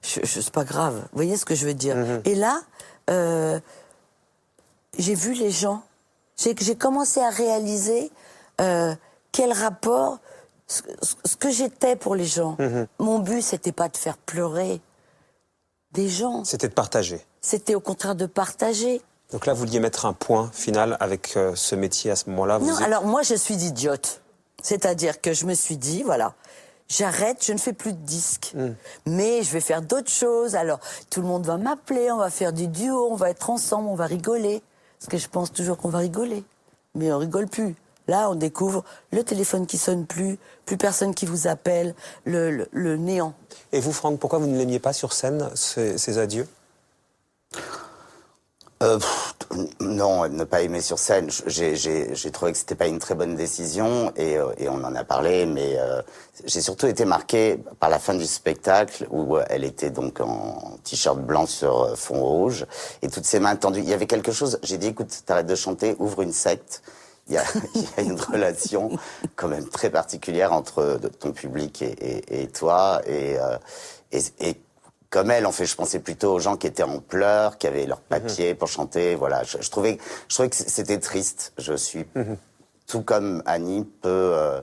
C'est pas grave. Vous voyez ce que je veux dire? Et là, j'ai vu les gens. J'ai commencé à réaliser quel rapport, ce que j'étais pour les gens. Mon but, c'était pas de faire pleurer des gens. C'était de partager. C'était au contraire de partager. Donc là, vous vouliez mettre un point final avec ce métier à ce moment-là. Non, alors moi, je suis idiote. C'est-à-dire que je me suis dit, voilà, j'arrête, je ne fais plus de disques. Mais je vais faire d'autres choses. Alors, tout le monde va m'appeler, on va faire du duo, on va être ensemble, on va rigoler. Parce que je pense toujours qu'on va rigoler. Mais on rigole plus. Là, on découvre le téléphone qui sonne plus personne qui vous appelle, le néant. Et vous, Franck, pourquoi vous ne l'aimiez pas sur scène, ces adieux? Non, ne pas aimer sur scène. J'ai trouvé que c'était pas une très bonne décision et on en a parlé, mais j'ai surtout été marqué par la fin du spectacle où elle était donc en t-shirt blanc sur fond rouge et toutes ses mains tendues. Il y avait quelque chose. J'ai dit, écoute, t'arrêtes de chanter, ouvre une secte. Il y a une relation quand même très particulière entre ton public et toi et comme elle, en fait, je pensais plutôt aux gens qui étaient en pleurs, qui avaient leur papier pour chanter. Voilà, je trouvais que c'était triste. Je suis tout comme Annie peut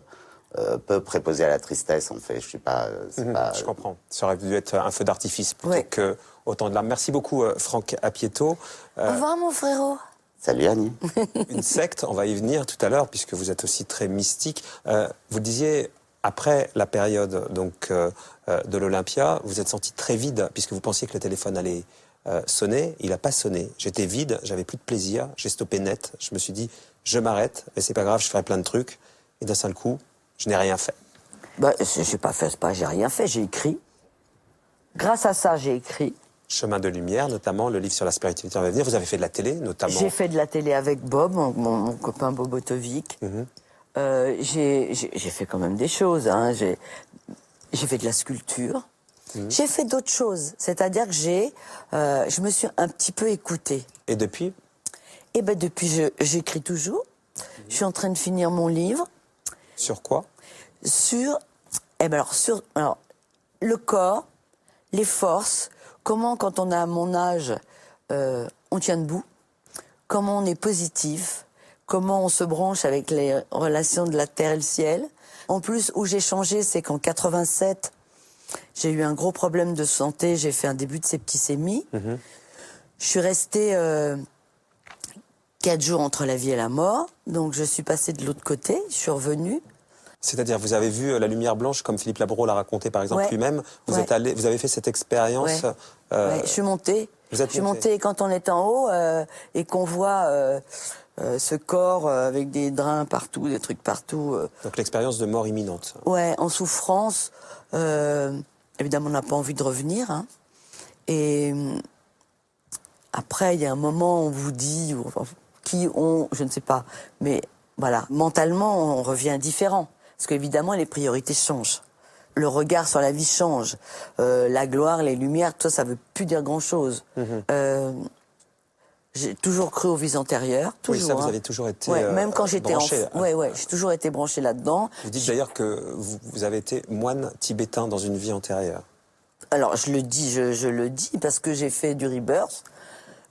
préposer à la tristesse. En fait, je suis pas. Je comprends. Ça aurait dû être un feu d'artifice plutôt que autant de larmes. Merci beaucoup, Franck Apieto. Au revoir, mon frérot. Salut Annie. Une secte, on va y venir tout à l'heure, puisque vous êtes aussi très mystique. Vous disiez, après la période donc, de l'Olympia, vous êtes senti très vide, puisque vous pensiez que le téléphone allait sonner. Il n'a pas sonné. J'étais vide, j'avais plus de plaisir, j'ai stoppé net. Je me suis dit, je m'arrête, mais c'est pas grave, je ferai plein de trucs. Et d'un seul coup, je n'ai rien fait. Bah, j'ai rien fait, j'ai écrit. Grâce à ça, j'ai écrit. Chemin de lumière, notamment, le livre sur la spiritualité en va venir. Vous avez fait de la télé, notamment. J'ai fait de la télé avec Bob, mon copain Bob Otovic. J'ai fait quand même des choses. Hein. J'ai fait de la sculpture. J'ai fait d'autres choses. C'est-à-dire que je me suis un petit peu écoutée. Et depuis? Eh ben depuis, j'écris toujours. Je suis en train de finir mon livre. Sur quoi? Sur le corps, les forces. Comment, quand on a mon âge, on tient debout, comment on est positif, comment on se branche avec les relations de la terre et le ciel. En plus, où j'ai changé, c'est qu'en 87, j'ai eu un gros problème de santé, j'ai fait un début de septicémie. Je suis restée 4 jours entre la vie et la mort, donc je suis passée de l'autre côté, je suis revenue. C'est-à-dire, vous avez vu la lumière blanche, comme Philippe Labro l'a raconté par exemple lui-même. Vous avez fait cette expérience. Je suis montée. Je suis montée quand on est en haut et qu'on voit ce corps avec des drains partout, des trucs partout. Donc l'expérience de mort imminente. Ouais, en souffrance. Évidemment, on n'a pas envie de revenir. Hein. Et après, il y a un moment où on vous dit, je ne sais pas, mais voilà, mentalement, on revient différent. Parce qu'évidemment, les priorités changent. Le regard sur la vie change. La gloire, les lumières, tout ça, ça veut plus dire grand-chose. J'ai toujours cru aux vies antérieures. Toujours, oui, ça, vous avez toujours été même quand j'étais branché. j'ai toujours été branchée là-dedans. Vous dites d'ailleurs que vous avez été moine tibétain dans une vie antérieure. Alors, je le dis parce que j'ai fait du rebirth.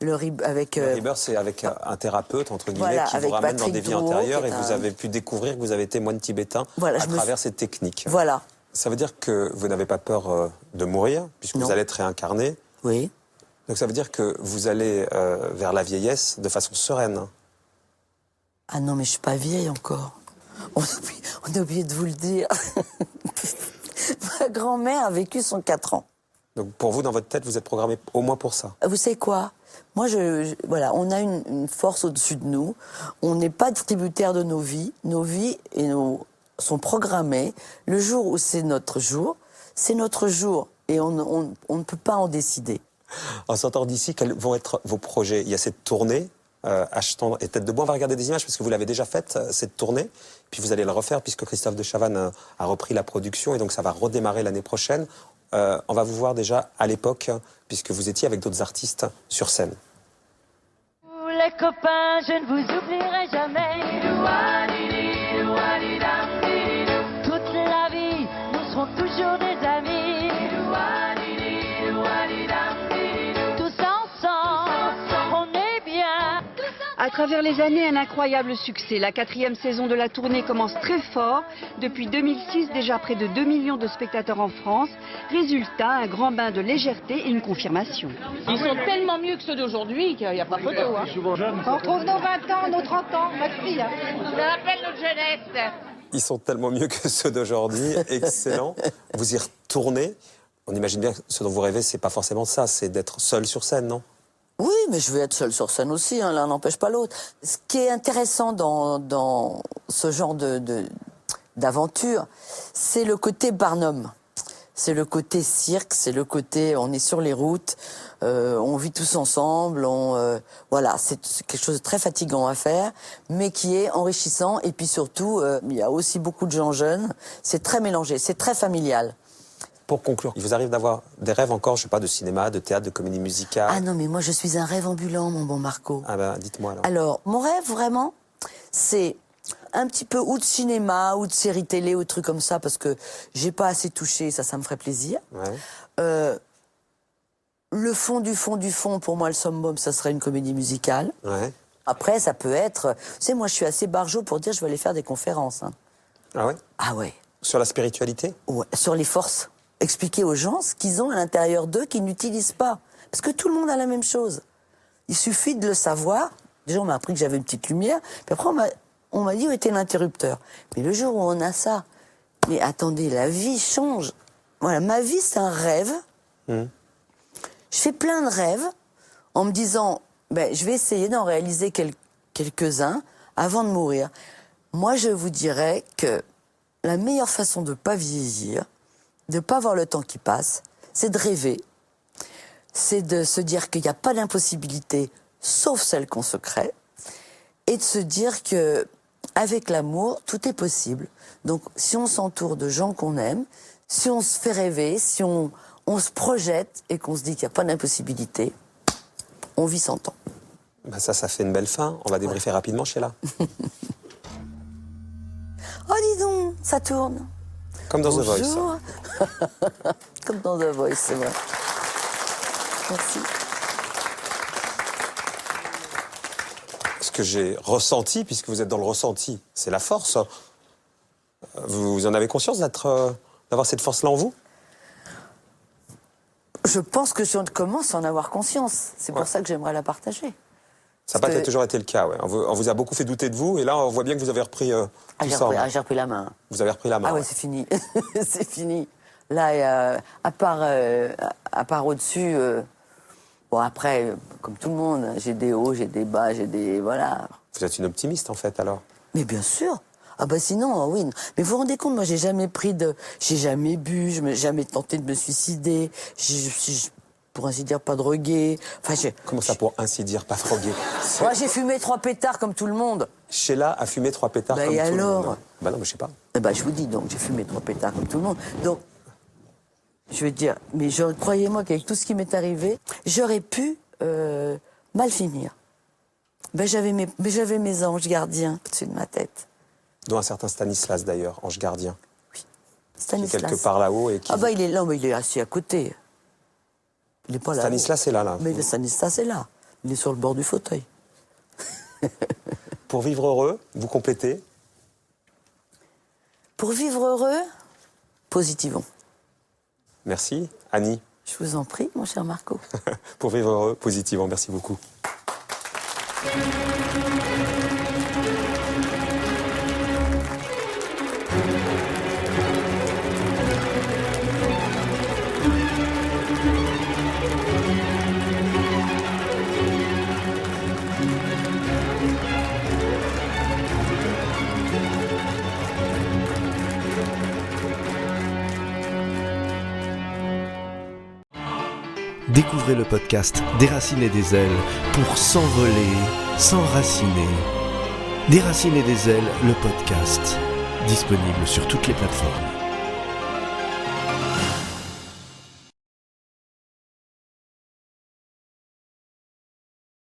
Le rebirth, c'est avec un thérapeute, entre guillemets, qui vous ramène dans des vies antérieures et vous avez pu découvrir que vous avez été moine tibétain à travers cette technique. Voilà. Ça veut dire que vous n'avez pas peur de mourir, puisque vous allez être réincarné. Oui. Donc ça veut dire que vous allez vers la vieillesse de façon sereine. Ah non, mais je suis pas vieille encore. On a oublié de vous le dire. Ma grand-mère a vécu 104 ans. Donc pour vous, dans votre tête, vous êtes programmé au moins pour ça. Vous savez quoi? Moi, voilà, on a une force au-dessus de nous. On n'est pas tributaire de nos vies. Nos vies sont programmées. Le jour où c'est notre jour, c'est notre jour. Et on ne peut pas en décider. En sortant d'ici, quels vont être vos projets? Il y a cette tournée Achetendre et Tête de Bois. On va regarder des images parce que vous l'avez déjà faite, cette tournée. Puis vous allez le refaire puisque Christophe de Chavannes a repris la production et donc ça va redémarrer l'année prochaine. On va vous voir déjà à l'époque puisque vous étiez avec d'autres artistes sur scène. Les copains, je ne vous oublierai jamais. Toute la vie, nous serons toujours des amis. Tous ensemble, on est bien. À travers les années, un incroyable succès. La 4e saison de la tournée commence très fort. Depuis 2006, déjà près de 2 millions de spectateurs en France. Résultat, un grand bain de légèreté et une confirmation. Ils sont tellement mieux que ceux d'aujourd'hui qu'il n'y a pas photo. Hein. On retrouve nos 20 ans, nos 30 ans, maxi. Hein. Ça rappelle notre jeunesse. Ils sont tellement mieux que ceux d'aujourd'hui. Excellent. Vous y retournez. On imagine bien que ce dont vous rêvez, c'est pas forcément ça, c'est d'être seul sur scène, non? Oui, mais je veux être seule sur scène aussi, hein, l'un n'empêche pas l'autre. Ce qui est intéressant dans ce genre d'aventure, c'est le côté Barnum. C'est le côté cirque, c'est le côté on est sur les routes, on vit tous ensemble, voilà, c'est quelque chose de très fatigant à faire, mais qui est enrichissant. Et puis surtout, il y a aussi beaucoup de gens jeunes, c'est très mélangé, c'est très familial. Pour conclure, il vous arrive d'avoir des rêves encore, je sais pas, de cinéma, de théâtre, de comédie musicale? Ah non, mais moi je suis un rêve ambulant, mon bon Marco. Ah ben, dites-moi alors. Alors, mon rêve vraiment, c'est un petit peu ou de cinéma, ou de série télé, ou de trucs comme ça, parce que j'ai pas assez touché, ça me ferait plaisir. Ouais. Le fond du fond, pour moi, le summum, ça serait une comédie musicale. Ouais. Après, ça peut être... Tu sais, moi, je suis assez barjot pour dire je vais aller faire des conférences. Hein. Ah ouais? Ah ouais. Sur la spiritualité? Ouais, sur les forces. Expliquer aux gens ce qu'ils ont à l'intérieur d'eux qu'ils n'utilisent pas. Parce que tout le monde a la même chose. Il suffit de le savoir. Déjà, on m'a appris que j'avais une petite lumière. Puis après, on m'a dit où était l'interrupteur. Mais le jour où on a ça, mais attendez, la vie change. Voilà, ma vie, c'est un rêve. Je fais plein de rêves en me disant, je vais essayer d'en réaliser quelques-uns avant de mourir. Moi, je vous dirais que la meilleure façon de ne pas vieillir, de ne pas voir le temps qui passe, c'est de rêver. C'est de se dire qu'il n'y a pas d'impossibilité, sauf celle qu'on se crée. Et de se dire que avec l'amour, tout est possible. Donc, si on s'entoure de gens qu'on aime, si on se fait rêver, si on se projette et qu'on se dit qu'il n'y a pas d'impossibilité, on vit 100 ans. Ben ça fait une belle fin. On va débriefer rapidement, Sheila. Oh, dis donc, ça tourne. Comme dans Bonjour. The Voice. Comme dans The Voice, c'est vrai. Merci. Ce que j'ai ressenti, puisque vous êtes dans le ressenti, c'est la force. Vous en avez conscience d'avoir cette force-là en vous? Je pense que si on commence à en avoir conscience, c'est pour ça que j'aimerais la partager. Ça n'a pas toujours été le cas, ouais. On vous a beaucoup fait douter de vous, et là, on voit bien que vous avez repris tout ça. J'ai repris la main. Vous avez repris la main. Ah ouais, c'est fini. C'est fini. Là, à part au-dessus, bon après, comme tout le monde, j'ai des hauts, j'ai des bas, voilà. Vous êtes une optimiste, en fait, alors? Mais bien sûr. Ah bah sinon, oui. Mais vous vous rendez compte, moi, j'ai jamais bu, je n'ai jamais tenté de me suicider, pour ainsi dire, pas drogué. Enfin, comment ça, pour ainsi dire, pas drogué? Moi, j'ai fumé 3 pétards comme tout le monde. Sheila a fumé 3 pétards comme tout le monde. Bah non, mais je sais pas. Je vous dis, donc, j'ai fumé 3 pétards comme tout le monde. Donc, je veux dire, mais croyez-moi qu'avec tout ce qui m'est arrivé, j'aurais pu mal finir. J'avais mes anges gardiens au-dessus de ma tête. Dont un certain Stanislas, d'ailleurs, ange gardien. Oui, Stanislas. Qui est quelque part là-haut et qui... Ah il est là, mais il est assis à côté. Il n'est pas là. Stanislas est là. Mais Stanislas est là. Il est sur le bord du fauteuil. Pour vivre heureux, vous complétez? Pour vivre heureux, positivons. Merci. Annie? Je vous en prie, mon cher Marco. Pour vivre heureux, positivons. Merci beaucoup. Découvrez le podcast Déraciner des ailes pour s'envoler, s'enraciner. Déraciner des ailes, le podcast, disponible sur toutes les plateformes.